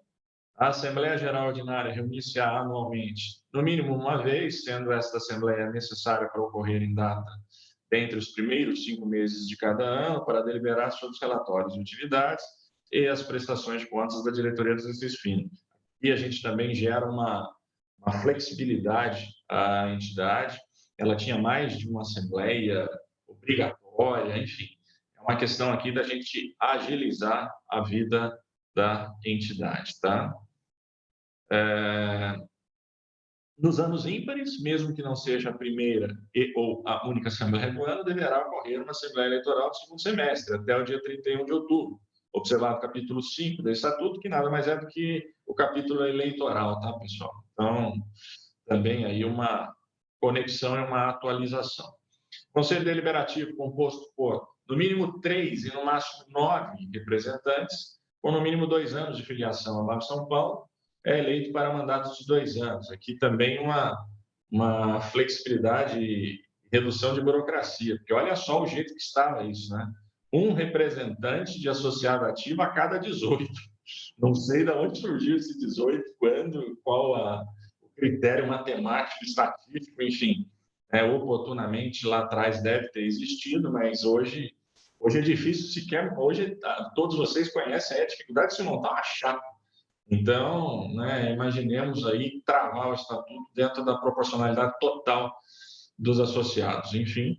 A Assembleia Geral Ordinária reunir-se-á anualmente, no mínimo uma vez, sendo esta Assembleia necessária para ocorrer em data dentre os primeiros 5 meses de cada ano, para deliberar sobre os relatórios de utilidades e as prestações de contas da diretoria dos exercícios finos. E a gente também gera uma flexibilidade à entidade, ela tinha mais de uma assembleia obrigatória, enfim. É uma questão aqui da gente agilizar a vida da entidade, tá? Nos anos ímpares, mesmo que não seja a primeira ou a única assembleia do ano, deverá ocorrer uma assembleia eleitoral do segundo semestre, até o dia 31 de outubro, observado o capítulo 5 do Estatuto, que nada mais é do que o capítulo eleitoral, tá, pessoal? Então, também aí uma conexão e uma atualização. Conselho Deliberativo composto por, no mínimo, 3 e no máximo 9 representantes, com no mínimo 2 anos de filiação à Abave São Paulo, é eleito para mandatos de 2 anos. Aqui também uma flexibilidade e redução de burocracia, porque olha só o jeito que estava isso, né? Um representante de associado ativo a cada 18. Não sei de onde surgiu esse 18, quando, qual o critério matemático, estatístico, enfim. Oportunamente lá atrás deve ter existido, mas hoje é difícil sequer. Hoje todos vocês conhecem a dificuldade de se montar uma chapa, Então, né, imaginemos aí travar o estatuto dentro da proporcionalidade total dos associados. Enfim,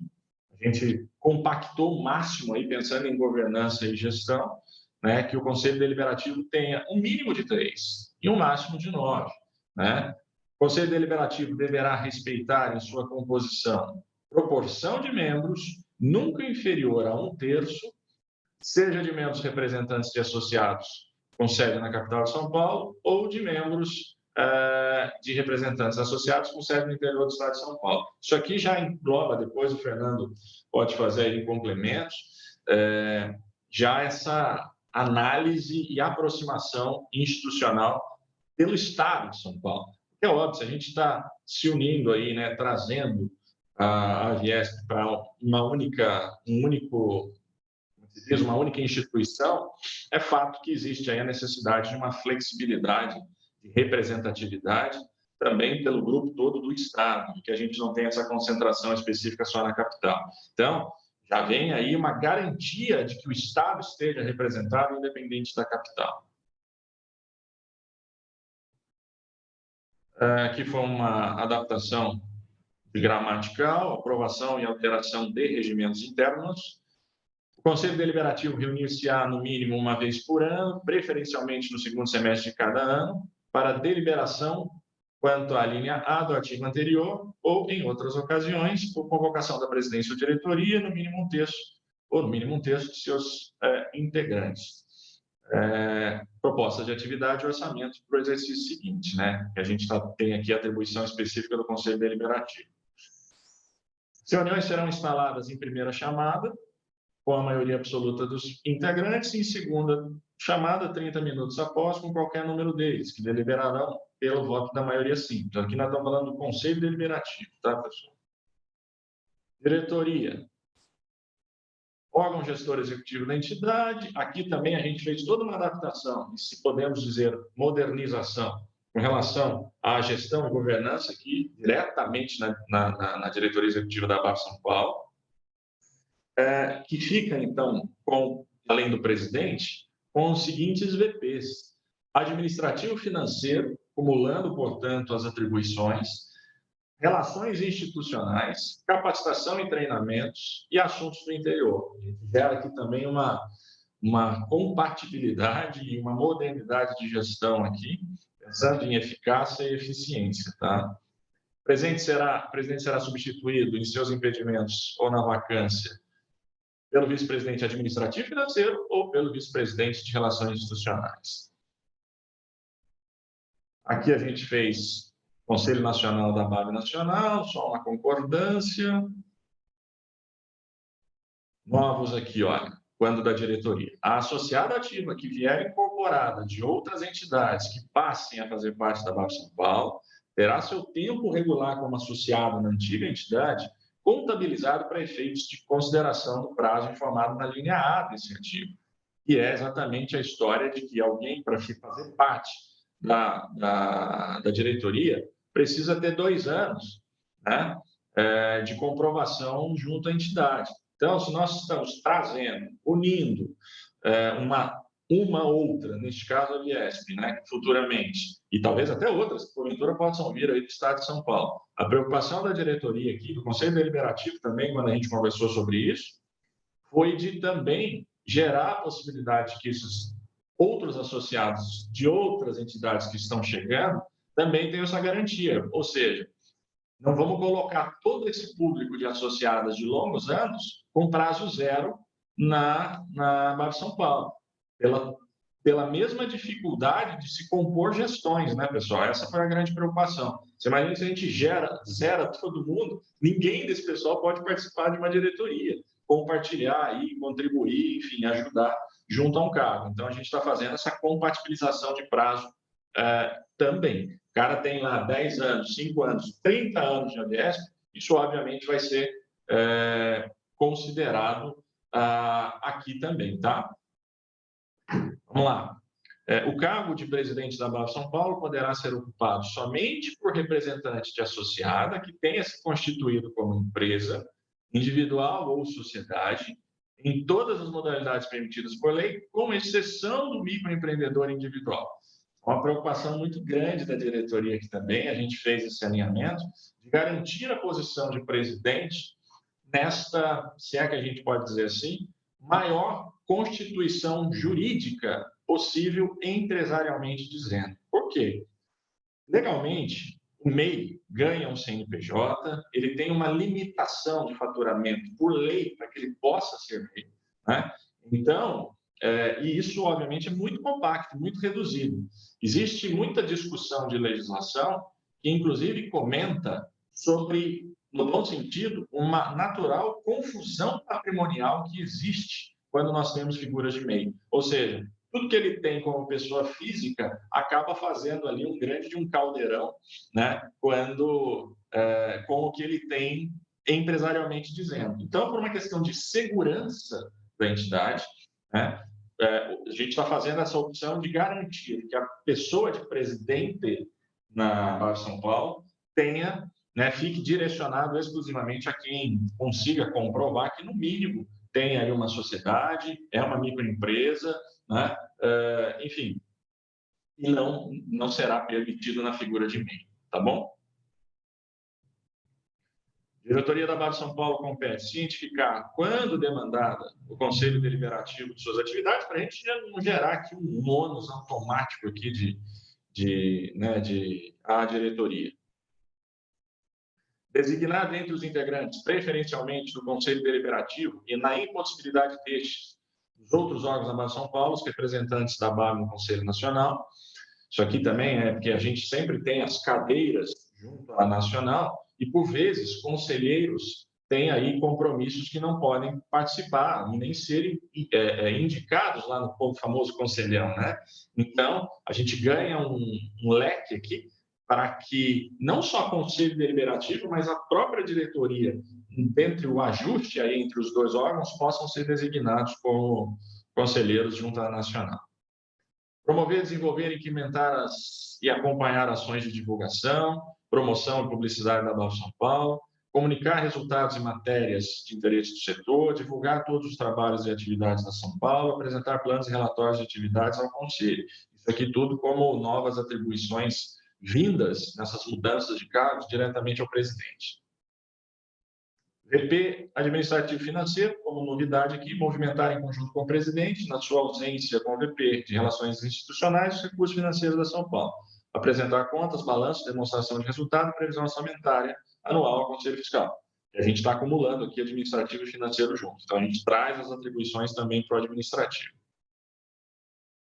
a gente compactou o máximo aí, pensando em governança e gestão, né, que o Conselho Deliberativo tenha um mínimo de 3 e um máximo de 9, né? O Conselho Deliberativo deverá respeitar em sua composição proporção de membros nunca inferior a 1/3, seja de membros representantes de associados com sede na capital de São Paulo ou de membros de representantes associados com sede no interior do estado de São Paulo. Isso aqui já engloba, depois o Fernando pode fazer aí complementos, já essa análise e aproximação institucional pelo estado de São Paulo. É óbvio, se a gente está se unindo aí, né, trazendo a Viesp para uma única instituição, é fato que existe aí a necessidade de uma flexibilidade, de representatividade, também pelo grupo todo do Estado, que a gente não tem essa concentração específica só na capital. Então, já vem aí uma garantia de que o Estado esteja representado, independente da capital. Aqui foi uma adaptação de gramatical, aprovação e alteração de regimentos internos. O Conselho Deliberativo reunir-se-á no mínimo uma vez por ano, preferencialmente no segundo semestre de cada ano, para deliberação quanto à linha A do artigo anterior ou, em outras ocasiões, por convocação da presidência ou diretoria, no mínimo um terço de seus integrantes. Proposta de atividade e orçamento para o exercício seguinte, né? Que a gente tem aqui a atribuição específica do Conselho Deliberativo. As reuniões serão instaladas em primeira chamada, com a maioria absoluta dos integrantes, e em segunda chamada, 30 minutos após, com qualquer número deles, que deliberarão pelo voto da maioria simples. Aqui nós estamos falando do Conselho Deliberativo, tá, pessoal? Diretoria. Órgão gestor executivo da entidade. Aqui também a gente fez toda uma adaptação, e se podemos dizer modernização, com relação à gestão e governança, aqui diretamente na diretoria executiva da BAP São Paulo, que fica, então, além do presidente, com os seguintes VPs: administrativo financeiro, acumulando, portanto, as atribuições, relações institucionais, capacitação e treinamentos e assuntos do interior. A gente gera aqui também uma compatibilidade e uma modernidade de gestão aqui, pensando em eficácia e eficiência, tá? O presidente será substituído em seus impedimentos ou na vacância pelo vice-presidente administrativo e financeiro ou pelo vice-presidente de relações institucionais. Aqui a gente fez Conselho Nacional da BAB Nacional, só uma concordância. Novos aqui, olha, quando da diretoria. A associada ativa que vier incorporada de outras entidades que passem a fazer parte da BAB São Paulo, terá seu tempo regular como associado na antiga entidade contabilizado para efeitos de consideração do prazo informado na linha A desse artigo, que é exatamente a história de que alguém, para fazer parte da diretoria, precisa ter 2 anos, né, de comprovação junto à entidade. Então, se nós estamos trazendo, unindo uma outra, neste caso a Viesp, né, futuramente, e talvez até outras, que porventura possam vir aí do Estado de São Paulo. A preocupação da diretoria aqui, do Conselho Deliberativo também, quando a gente conversou sobre isso, foi de também gerar a possibilidade que esses outros associados de outras entidades que estão chegando também tenham essa garantia. Ou seja, não vamos colocar todo esse público de associadas de longos anos com prazo zero na BAB São Paulo, pela mesma dificuldade de se compor gestões, né, pessoal? Essa foi a grande preocupação. Você imagina se a gente zera todo mundo, ninguém desse pessoal pode participar de uma diretoria, compartilhar aí, contribuir, enfim, ajudar junto a um cargo. Então, a gente está fazendo essa compatibilização de prazo também. O cara tem lá 10 anos, 5 anos, 30 anos de ADESP, isso obviamente vai ser considerado aqui também, tá? Vamos lá. O cargo de presidente da BAB São Paulo poderá ser ocupado somente por representante de associada que tenha se constituído como empresa, individual ou sociedade, em todas as modalidades permitidas por lei, com exceção do microempreendedor individual. Uma preocupação muito grande da diretoria aqui também, a gente fez esse alinhamento, de garantir a posição de presidente nesta, se é que a gente pode dizer assim, maior constituição jurídica possível empresarialmente dizendo. Por quê? Legalmente, o MEI ganha um CNPJ, ele tem uma limitação de faturamento por lei para que ele possa ser MEI, né? Então, e isso, obviamente, é muito compacto, muito reduzido. Existe muita discussão de legislação que, inclusive, comenta sobre, no bom sentido, uma natural confusão patrimonial que existe quando nós temos figuras de MEI. Ou seja, tudo que ele tem como pessoa física acaba fazendo ali um caldeirão, né, quando, com o que ele tem empresarialmente dizendo. Então, por uma questão de segurança da entidade, né, a gente está fazendo essa opção de garantir que a pessoa de presidente na Bar São Paulo tenha, né, fique direcionado exclusivamente a quem consiga comprovar que, no mínimo, tem aí uma sociedade, é uma microempresa, né, enfim, e não será permitido na figura de MEI, tá bom? Diretoria da Bar São Paulo compete cientificar, quando demandada, o Conselho Deliberativo de suas atividades, para a gente não gerar aqui um ônus automático aqui à diretoria. Designar dentre os integrantes, preferencialmente do Conselho Deliberativo, e na impossibilidade destes, dos outros órgãos da Bar São Paulo, os representantes da Bar no Conselho Nacional. Isso aqui também é porque a gente sempre tem as cadeiras junto à Nacional, e, por vezes, conselheiros têm aí compromissos que não podem participar e nem serem indicados lá no famoso conselhão, né? Então, a gente ganha um leque aqui para que não só o Conselho Deliberativo, mas a própria diretoria, dentre o ajuste aí entre os dois órgãos, possam ser designados como conselheiros junto à Nacional. Promover, desenvolver, implementar e acompanhar ações de divulgação, promoção e publicidade da Bar São Paulo, comunicar resultados e matérias de interesse do setor, divulgar todos os trabalhos e atividades da São Paulo, apresentar planos e relatórios de atividades ao Conselho. Isso aqui tudo como novas atribuições vindas nessas mudanças de cargos diretamente ao presidente. VP administrativo financeiro, como novidade aqui, movimentar em conjunto com o presidente, na sua ausência com o VP de relações institucionais, os recursos financeiros da São Paulo. Apresentar contas, balanço, demonstração de resultado e previsão orçamentária anual ao Conselho Fiscal. E a gente está acumulando aqui administrativo e financeiro junto. Então, a gente traz as atribuições também para o administrativo.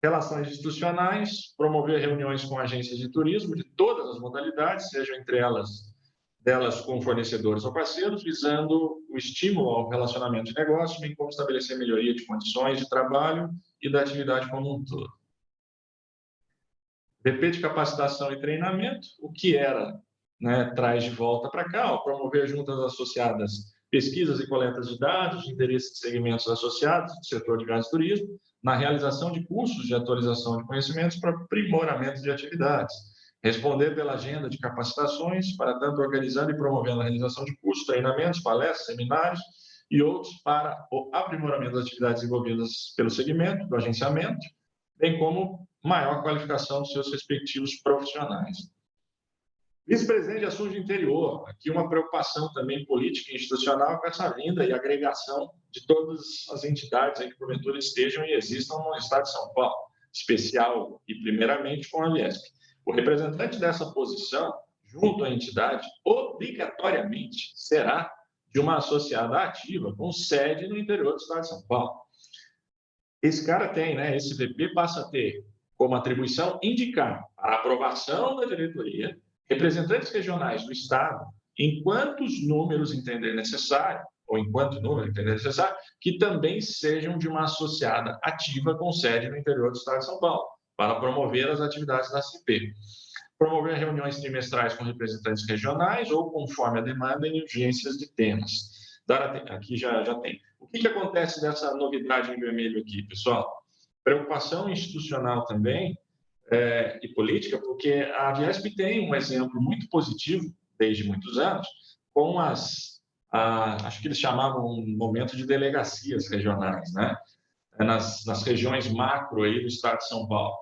Relações institucionais, promover reuniões com agências de turismo de todas as modalidades, sejam entre delas com fornecedores ou parceiros, visando o estímulo ao relacionamento de negócio, bem como estabelecer melhoria de condições de trabalho e da atividade como um todo. VP de capacitação e treinamento, o que era, né, traz de volta para cá, promover juntas associadas pesquisas e coletas de dados de interesse de segmentos associados do setor de viagens e turismo, na realização de cursos de atualização de conhecimentos para aprimoramento de atividades. Responder pela agenda de capacitações, para tanto organizando e promovendo a realização de cursos, treinamentos, palestras, seminários e outros para o aprimoramento das atividades envolvidas pelo segmento, do agenciamento, bem como maior qualificação dos seus respectivos profissionais. Vice-presidente de Assuntos de Interior, aqui uma preocupação também política e institucional com essa vinda e agregação de todas as entidades aí que porventura estejam e existam no estado de São Paulo, especial e primeiramente com a Viesp. O representante dessa posição, junto à entidade, obrigatoriamente será de uma associada ativa com sede no interior do estado de São Paulo. Esse cara tem, né? Esse VP passa a ter como atribuição indicar para aprovação da diretoria representantes regionais do estado, em quantos números entender necessário, ou em quanto número entender necessário, que também sejam de uma associada ativa com sede no interior do estado de São Paulo, para promover as atividades da CP. Promover reuniões trimestrais com representantes regionais ou conforme a demanda em urgências de temas. Aqui já tem. O que acontece dessa novidade em vermelho aqui, pessoal? Preocupação institucional também, e política, porque a Viesp tem um exemplo muito positivo, desde muitos anos, com acho que eles chamavam um momento de delegacias regionais, né? Nas regiões macro aí do estado de São Paulo.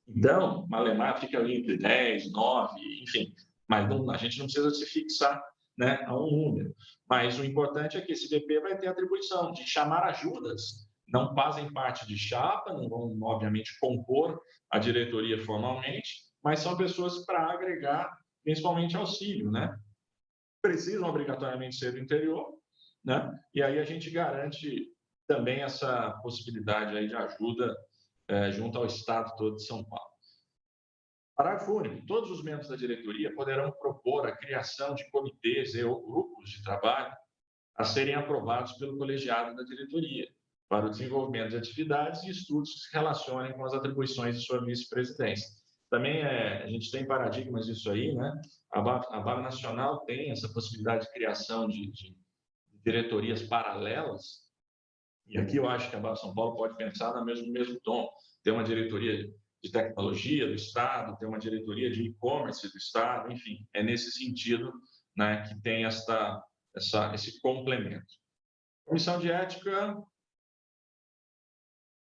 Então, Malemar fica ali entre 10, 9, enfim, mas não, a gente não precisa se fixar, né, a um número. Mas o importante é que esse VP vai ter a atribuição de chamar ajudas, não fazem parte de chapa, não vão, obviamente, compor a diretoria formalmente, mas são pessoas para agregar, principalmente, auxílio, né? Precisam obrigatoriamente ser do interior, né? E aí a gente garante também essa possibilidade aí de ajuda junto ao Estado todo de São Paulo. Parágrafo único. Todos os membros da diretoria poderão propor a criação de comitês ou grupos de trabalho a serem aprovados pelo colegiado da diretoria para o desenvolvimento de atividades e estudos que se relacionem com as atribuições de sua vice-presidência. Também a gente tem paradigmas disso aí, né? A BAB Nacional tem essa possibilidade de criação de diretorias paralelas, e aqui eu acho que a BAB São Paulo pode pensar no mesmo tom. Ter uma diretoria de tecnologia do Estado, ter uma diretoria de e-commerce do Estado, enfim, é nesse sentido, né, que tem esse complemento. Comissão de ética,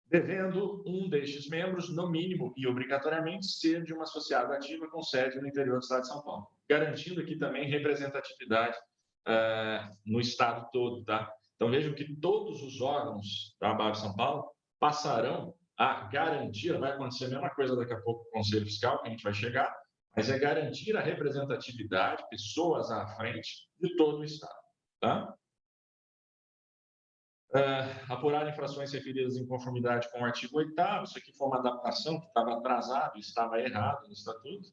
devendo um destes membros, no mínimo e obrigatoriamente, ser de uma sociedade ativa com sede no interior do Estado de São Paulo, garantindo aqui também representatividade no Estado todo, tá? Então, vejam que todos os órgãos da BAB São Paulo passarão a garantir, vai acontecer a mesma coisa daqui a pouco com o Conselho Fiscal, que a gente vai chegar, mas é garantir a representatividade, pessoas à frente de todo o Estado, tá? Apurar infrações referidas em conformidade com o artigo 8º, isso aqui foi uma adaptação que estava atrasado, estava errado no Estatuto.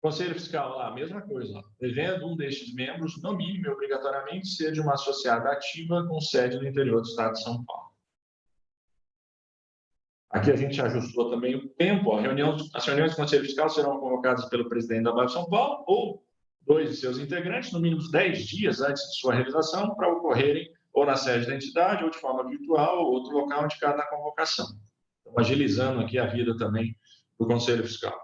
Conselho Fiscal, lá, a mesma coisa, devendo um destes membros, no mínimo e obrigatoriamente, ser de uma associada ativa com sede no interior do Estado de São Paulo. Aqui a gente ajustou também o tempo. As reuniões do Conselho Fiscal serão convocadas pelo presidente da BAB São Paulo ou 2 de seus integrantes, no mínimo 10 dias antes de sua realização, para ocorrerem ou na sede da entidade, ou de forma virtual, ou outro local indicado na convocação. Então, agilizando aqui a vida também do Conselho Fiscal.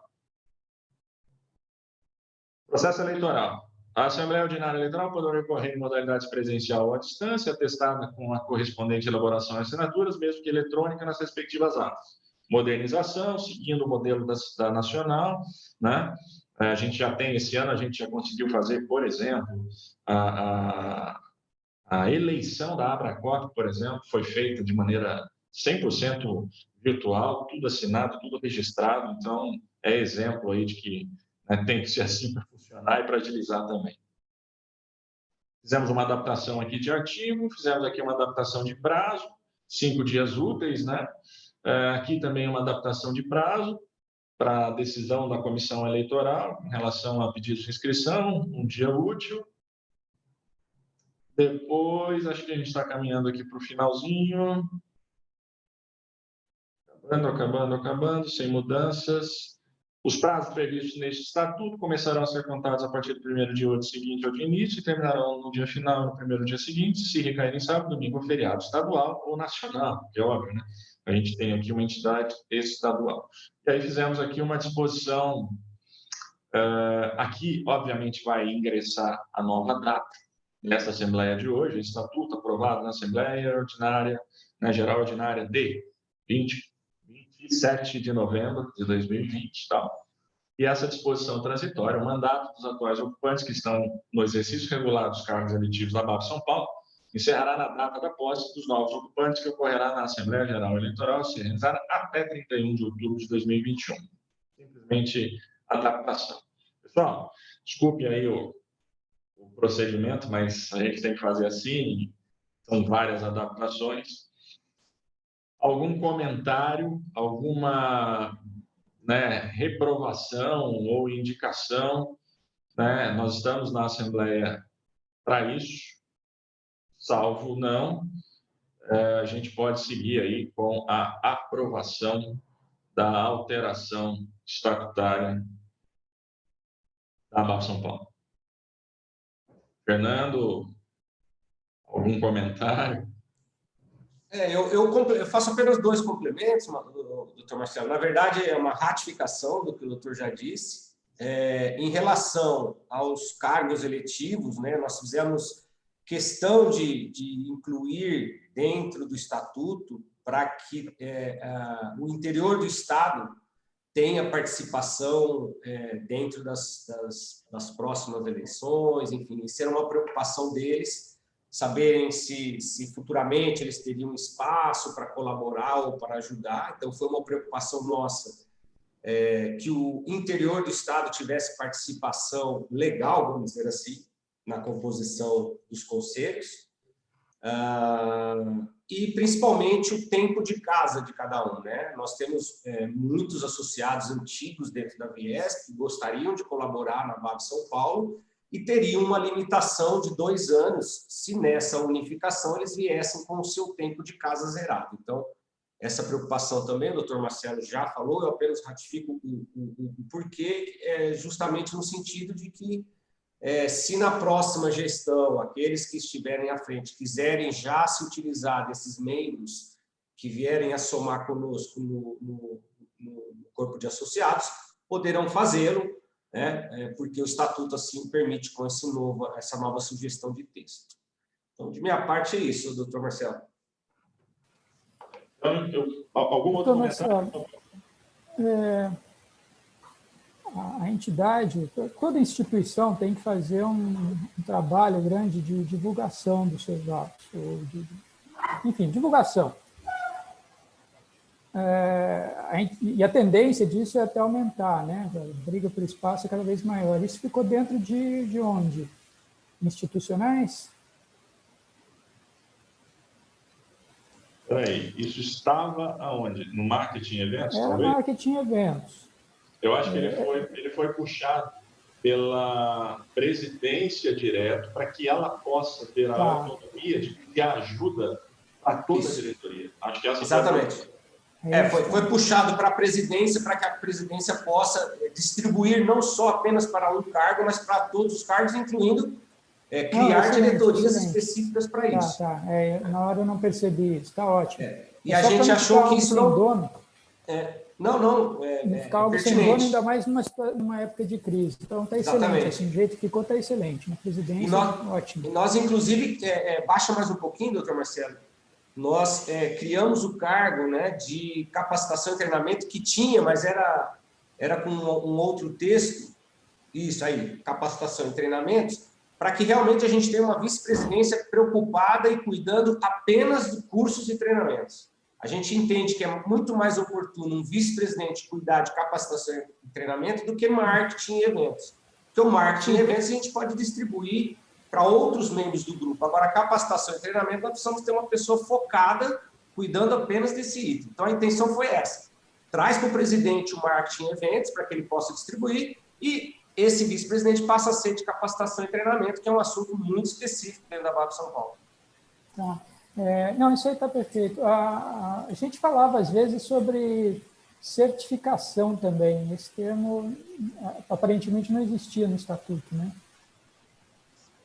Processo eleitoral. A Assembleia Ordinária Eleitoral poderá ocorrer em modalidades presencial ou à distância, atestada com a correspondente elaboração de assinaturas, mesmo que eletrônica, nas respectivas atas. Modernização, seguindo o modelo da Nacional, né? A gente já tem, esse ano, a gente já conseguiu fazer, por exemplo, a eleição da Abracop, por exemplo, foi feita de maneira 100% virtual, tudo assinado, tudo registrado, então é exemplo aí de que, né, tem que ser assim para funcionar e para agilizar também. Fizemos uma adaptação aqui de artigo, fizemos aqui uma adaptação de prazo, 5 dias úteis, né? Aqui também uma adaptação de prazo para a decisão da comissão eleitoral em relação a pedidos de inscrição, um dia útil. Depois, acho que a gente está caminhando aqui para o finalzinho. Acabando, sem mudanças. Os prazos previstos neste estatuto começarão a ser contados a partir do primeiro dia útil seguinte ao dia início e terminarão no dia final, no primeiro dia seguinte, se recair em sábado, domingo ou feriado estadual ou nacional, que é óbvio, né? A gente tem aqui uma entidade estadual. E aí fizemos aqui uma disposição. Aqui, obviamente, vai ingressar a nova data nessa Assembleia de hoje, estatuto aprovado na Assembleia Ordinária, na Geral Ordinária de 27 de novembro de 2020, tal. E essa disposição transitória, o mandato dos atuais ocupantes que estão no exercício regular dos cargos eletivos da BAB São Paulo, encerrará na data da posse dos novos ocupantes, que ocorrerá na Assembleia Geral Eleitoral, se realizará até 31 de outubro de 2021. Simplesmente adaptação. Pessoal, desculpe aí o procedimento, mas a gente tem que fazer assim, são várias adaptações. Algum comentário, alguma, né, reprovação ou indicação, né? Nós estamos na Assembleia para isso, salvo não, a gente pode seguir aí com a aprovação da alteração estatutária da BAB São Paulo. Fernando, algum comentário? Eu faço apenas 2 complementos, doutor Marcelo. Na verdade, é uma ratificação do que o doutor já disse. Em relação aos cargos eletivos, né, nós fizemos questão de incluir dentro do estatuto para que o interior do Estado tenha participação dentro das próximas eleições, enfim, isso era uma preocupação deles, saberem se futuramente eles teriam espaço para colaborar ou para ajudar. Então, foi uma preocupação nossa que o interior do Estado tivesse participação legal, vamos dizer assim, na composição dos conselhos, e principalmente o tempo de casa de cada um, né? Nós temos muitos associados antigos dentro da Viesp que gostariam de colaborar na VAB São Paulo e teriam uma limitação de 2 anos se nessa unificação eles viessem com o seu tempo de casa zerado. Então, essa preocupação também, o doutor Marcelo já falou, eu apenas ratifico o porquê, justamente no sentido de que se na próxima gestão aqueles que estiverem à frente quiserem já se utilizar desses membros que vierem a somar conosco no corpo de associados, poderão fazê-lo, né? Porque o estatuto assim permite com essa nova sugestão de texto. Então, de minha parte é isso, doutor Marcelo. Algum outro comentário? A entidade, toda instituição tem que fazer um trabalho grande de divulgação dos seus atos, enfim, divulgação. E a tendência disso é até aumentar, né? A briga por espaço é cada vez maior. Isso ficou dentro de onde? Institucionais? Peraí, isso estava aonde? No marketing eventos? Era talvez? marketing eventos. Eu acho que ele foi puxado pela presidência direto para que ela possa ter a autonomia de pedir ajuda a toda a diretoria. Acho que essa exatamente. Foi puxado para a presidência para que a presidência possa distribuir não só apenas para um cargo, mas para todos os cargos, incluindo criar diretorias específicas para isso. Na hora eu não percebi isso, está ótimo. E a gente achou que isso não... dono. Não ficar algo sem dono, ainda mais numa época de crise. Então está excelente, assim, o jeito que ficou está excelente. Na presidência, ótimo. E nós, inclusive, baixa mais um pouquinho, doutor Marcelo, nós criamos o cargo, né, de capacitação e treinamento que tinha, mas era com um outro texto, isso aí, capacitação e treinamentos, para que realmente a gente tenha uma vice-presidência preocupada e cuidando apenas de cursos e treinamentos. A gente entende que é muito mais oportuno um vice-presidente cuidar de capacitação e treinamento do que marketing e eventos. Porque o marketing e eventos a gente pode distribuir para outros membros do grupo. Agora, capacitação e treinamento, nós precisamos ter uma pessoa focada, cuidando apenas desse item. Então, a intenção foi essa. Traz para o presidente o marketing e eventos, para que ele possa distribuir, e esse vice-presidente passa a ser de capacitação e treinamento, que é um assunto muito específico dentro da VAB São Paulo. Tá. Não, isso aí está perfeito. A gente falava, às vezes, sobre certificação também. Esse termo, aparentemente, não existia no estatuto, né?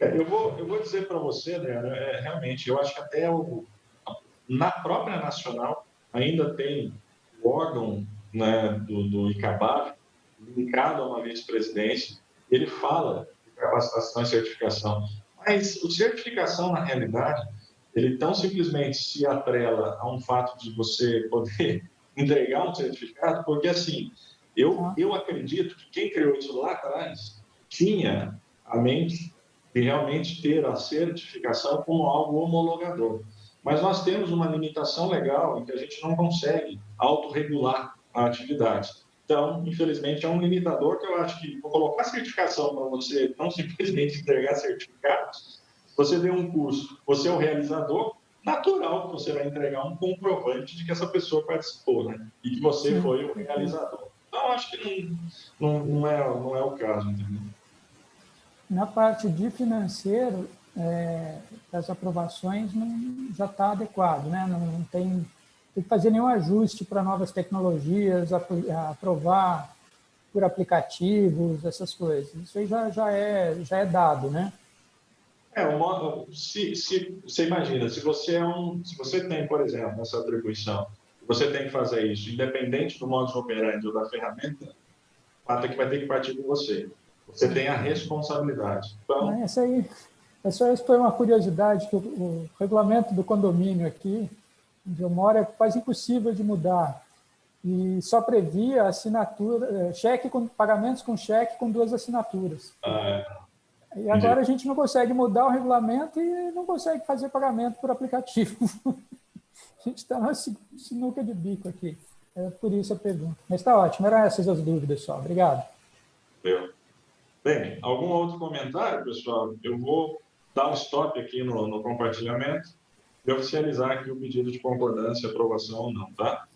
Eu vou dizer para você, né, realmente, eu acho que até na própria nacional ainda tem o órgão, né, do ICABAV, linkado a uma vice-presidência, ele fala de capacitação e certificação. Mas o certificação, na realidade, ele tão simplesmente se atrela a um fato de você poder entregar um certificado, porque, assim, eu acredito que quem criou isso lá atrás tinha a mente de realmente ter a certificação como algo homologador. Mas nós temos uma limitação legal em que a gente não consegue autorregular a atividade. Então, infelizmente, é um limitador que eu acho que vou colocar certificação para você não simplesmente entregar certificados. Se você deu um curso, você é o realizador, natural que você vai entregar um comprovante de que essa pessoa participou, né? E que você foi o realizador. Então, acho que não é o caso, entendeu? Na parte de financeiro, as aprovações já está adequado, né? Não tem que fazer nenhum ajuste para novas tecnologias, aprovar por aplicativos, essas coisas. Isso aí já é dado, né? Você imagina, se você tem, por exemplo, essa atribuição, você tem que fazer isso, independente do modus operandi ou da ferramenta, o fato é que vai ter que partir de você. Você tem a responsabilidade. Então, essa foi uma curiosidade, que o regulamento do condomínio aqui, onde eu moro, é quase impossível de mudar. e só previa assinatura, pagamentos com cheque com 2 assinaturas. E agora a gente não consegue mudar o regulamento e não consegue fazer pagamento por aplicativo. A gente está na sinuca de bico aqui. É por isso a pergunta. Mas está ótimo, eram essas as dúvidas só. Obrigado. Bem, algum outro comentário, pessoal? Eu vou dar um stop aqui no compartilhamento e oficializar aqui o pedido de concordância, aprovação ou não, tá?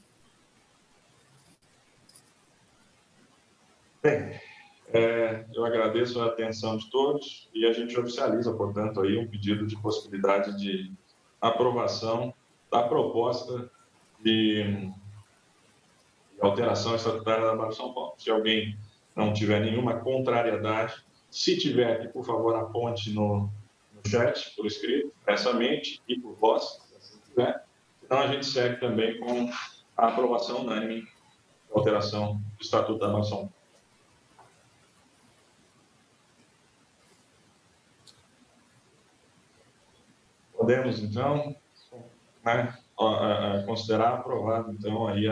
Bem, eu agradeço a atenção de todos e a gente oficializa, portanto, aí um pedido de possibilidade de aprovação da proposta de alteração estatutária da Barra de São Paulo. Se alguém não tiver nenhuma contrariedade, se tiver aqui, por favor, aponte no chat, por escrito, expressamente e por voz, se assim tiver. Então, a gente segue também com a aprovação unânime da alteração do Estatuto da Barra de São Paulo. Podemos, então, né, considerar aprovado, então, aí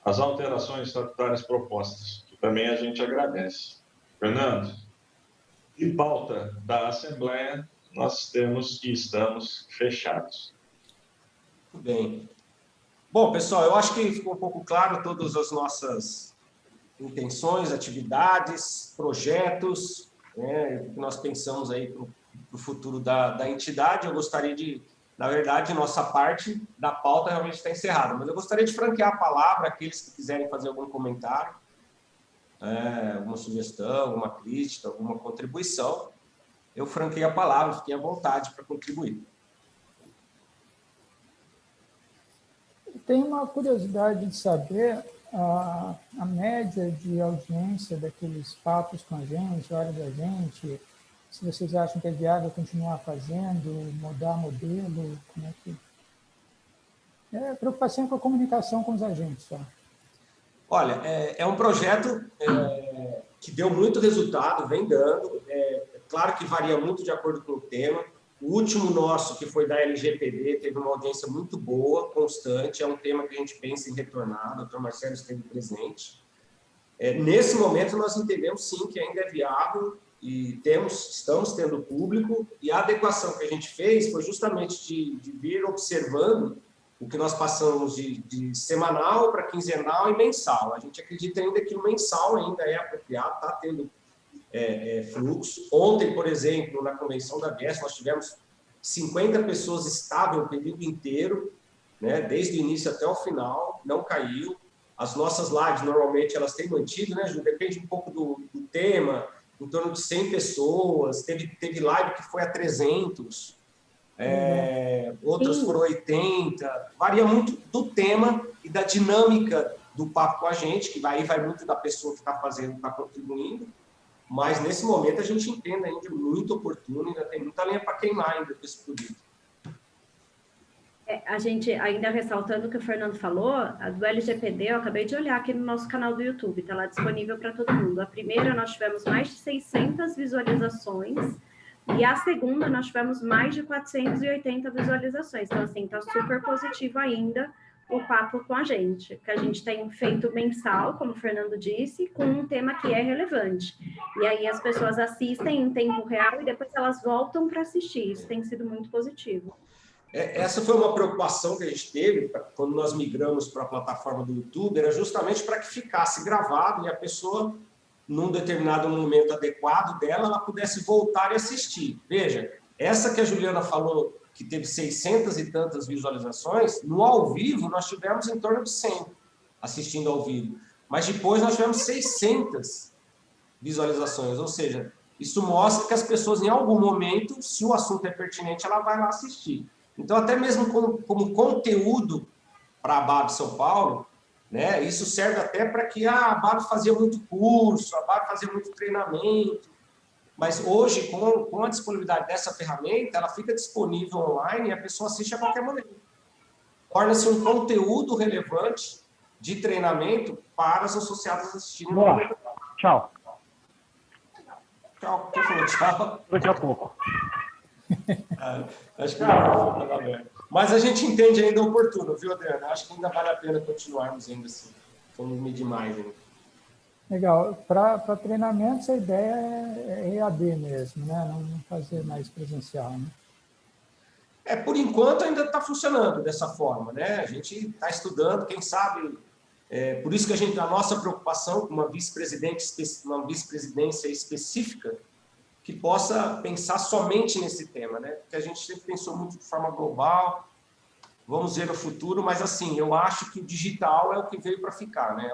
as alterações estatutárias propostas, que também a gente agradece. Fernando, de pauta da Assembleia, nós temos e estamos fechados. Muito bem. Bom, pessoal, eu acho que ficou um pouco claro todas as nossas intenções, atividades, projetos, né, o que nós pensamos aí para o futuro da entidade. Eu gostaria de, na verdade, nossa parte da pauta realmente está encerrada, mas eu gostaria de franquear a palavra àqueles que quiserem fazer algum comentário, alguma sugestão, alguma crítica, alguma contribuição. Eu franqueio a palavra, fiquem à vontade para contribuir. Tenho uma curiosidade de saber a média de audiência daqueles papos com a gente, hora da gente, se vocês acham que é viável continuar fazendo, mudar modelo, como é que... preocupação com a comunicação com os agentes, só. Olha, é um projeto que deu muito resultado, vem dando. Claro que varia muito de acordo com o tema. O último nosso, que foi da LGPD, teve uma audiência muito boa, constante. É um tema que a gente pensa em retornar. O Dr. Marcelo esteve presente. Nesse momento, nós entendemos, sim, que ainda é viável e estamos tendo público. E a adequação que a gente fez foi justamente de vir observando o que nós passamos de semanal para quinzenal e mensal. A gente acredita ainda que o mensal ainda é apropriado, está tendo fluxo. Ontem, por exemplo, na convenção da BES, nós tivemos 50 pessoas estáveis o período inteiro, né, desde o início até o final, não caiu. As nossas lives, normalmente, elas têm mantido, né, Ju? Depende um pouco do tema, em torno de 100 pessoas. Teve live que foi a 300, outras foram 80. Varia muito do tema e da dinâmica do papo com a gente, que aí vai muito da pessoa que está fazendo, está contribuindo. Mas, nesse momento, a gente entende ainda muito oportuno, ainda tem muita lenha para queimar ainda desse produto. A gente, ainda ressaltando o que o Fernando falou, a do LGPD, eu acabei de olhar aqui no nosso canal do YouTube, está lá disponível para todo mundo. A primeira, nós tivemos mais de 600 visualizações, e a segunda, nós tivemos mais de 480 visualizações. Então, assim, está super positivo ainda o papo com a gente, que a gente tem feito mensal, como o Fernando disse, com um tema que é relevante. E aí as pessoas assistem em tempo real e depois elas voltam para assistir. Isso tem sido muito positivo. Essa foi uma preocupação que a gente teve quando nós migramos para a plataforma do YouTube, era justamente para que ficasse gravado e a pessoa, num determinado momento adequado dela, ela pudesse voltar e assistir. Veja, essa que a Juliana falou, que teve 600 e tantas visualizações, no ao vivo nós tivemos em torno de 100 assistindo ao vivo. Mas depois nós tivemos 600 visualizações, ou seja, isso mostra que as pessoas em algum momento, se o assunto é pertinente, ela vai lá assistir. Então, até mesmo como conteúdo para a BAB São Paulo, né, isso serve até para que a BAB fazia muito curso, a BAB fazia muito treinamento, mas hoje, com a disponibilidade dessa ferramenta, ela fica disponível online e a pessoa assiste a qualquer momento. Torna-se um conteúdo relevante de treinamento para os associados assistirem. Boa. Tchau. Tchau. Quem falou tchau? Daqui a pouco. Acho que não. Mas a gente entende ainda oportuno, viu, Adriano? Acho que ainda vale a pena continuarmos ainda assim. Vamos medir mais ainda. Legal. Para treinamentos, a ideia é EAD mesmo, né? Não fazer mais presencial, né? Por enquanto ainda está funcionando dessa forma, né? A gente está estudando, quem sabe... por isso que a nossa preocupação com uma vice-presidência específica que possa pensar somente nesse tema, né? Porque a gente sempre pensou muito de forma global, vamos ver no futuro, mas assim, eu acho que o digital é o que veio para ficar, né?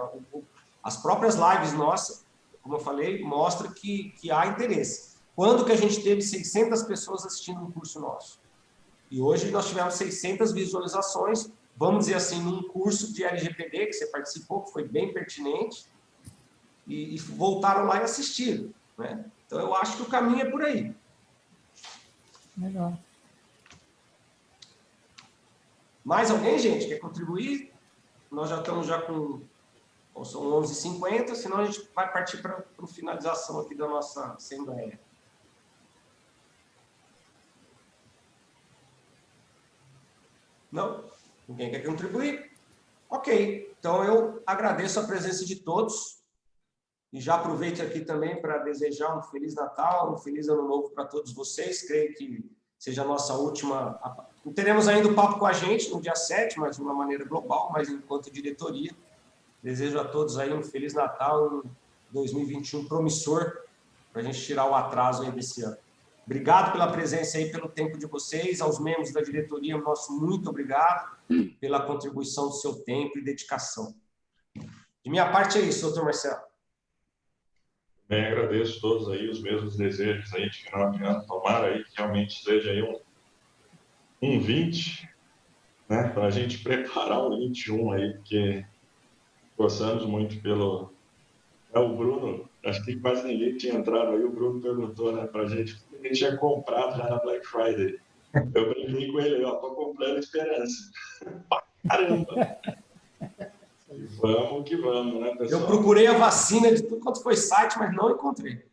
As próprias lives nossas, como eu falei, mostram que há interesse. Quando que a gente teve 600 pessoas assistindo um curso nosso? E hoje nós tivemos 600 visualizações, vamos dizer assim, num curso de LGPD que você participou, que foi bem pertinente, e voltaram lá e assistiram, né? Então, eu acho que o caminho é por aí. Legal. Mais alguém, gente, quer contribuir? Nós já estamos com... São 11h50, senão a gente vai partir para a finalização aqui da nossa assembleia. Não? Ninguém quer contribuir? Ok. Então, eu agradeço a presença de todos. E já aproveito aqui também para desejar um Feliz Natal, um Feliz Ano Novo para todos vocês. Creio que seja a nossa última... Teremos ainda o papo com a gente no dia 7, mas de uma maneira global, mas enquanto diretoria. Desejo a todos aí um Feliz Natal, um 2021 promissor, para a gente tirar o atraso aí desse ano. Obrigado pela presença aí, pelo tempo de vocês. Aos membros da diretoria, nosso muito obrigado pela contribuição do seu tempo e dedicação. De minha parte é isso, doutor Marcelo. Bem, agradeço todos aí os mesmos desejos aí de final de ano. Tomara aí que realmente seja aí um 20, né, para a gente preparar o 21 aí, porque gostamos muito pelo... o Bruno, acho que quase ninguém tinha entrado aí, o Bruno perguntou, né, para a gente o que a gente tinha comprado já na Black Friday. Eu brinquei com ele, tô comprando esperança. Caramba! Vamos que vamos, né, pessoal? Eu procurei a vacina de tudo quanto foi site, mas não encontrei.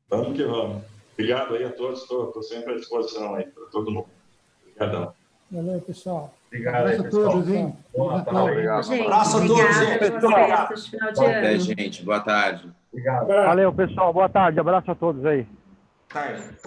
Vamos que vamos. Obrigado aí a todos, estou sempre à disposição aí para todo mundo. Obrigadão. Valeu, pessoal. Obrigado aí, Abraço a pessoal. todos, hein? Bom Natal. Obrigado. Gente, Abraço a todos, obrigada gente. pelas festas, final de Até, ano. gente. Boa tarde. Obrigado. Valeu, pessoal. Boa tarde. Abraço a todos aí. Tarde.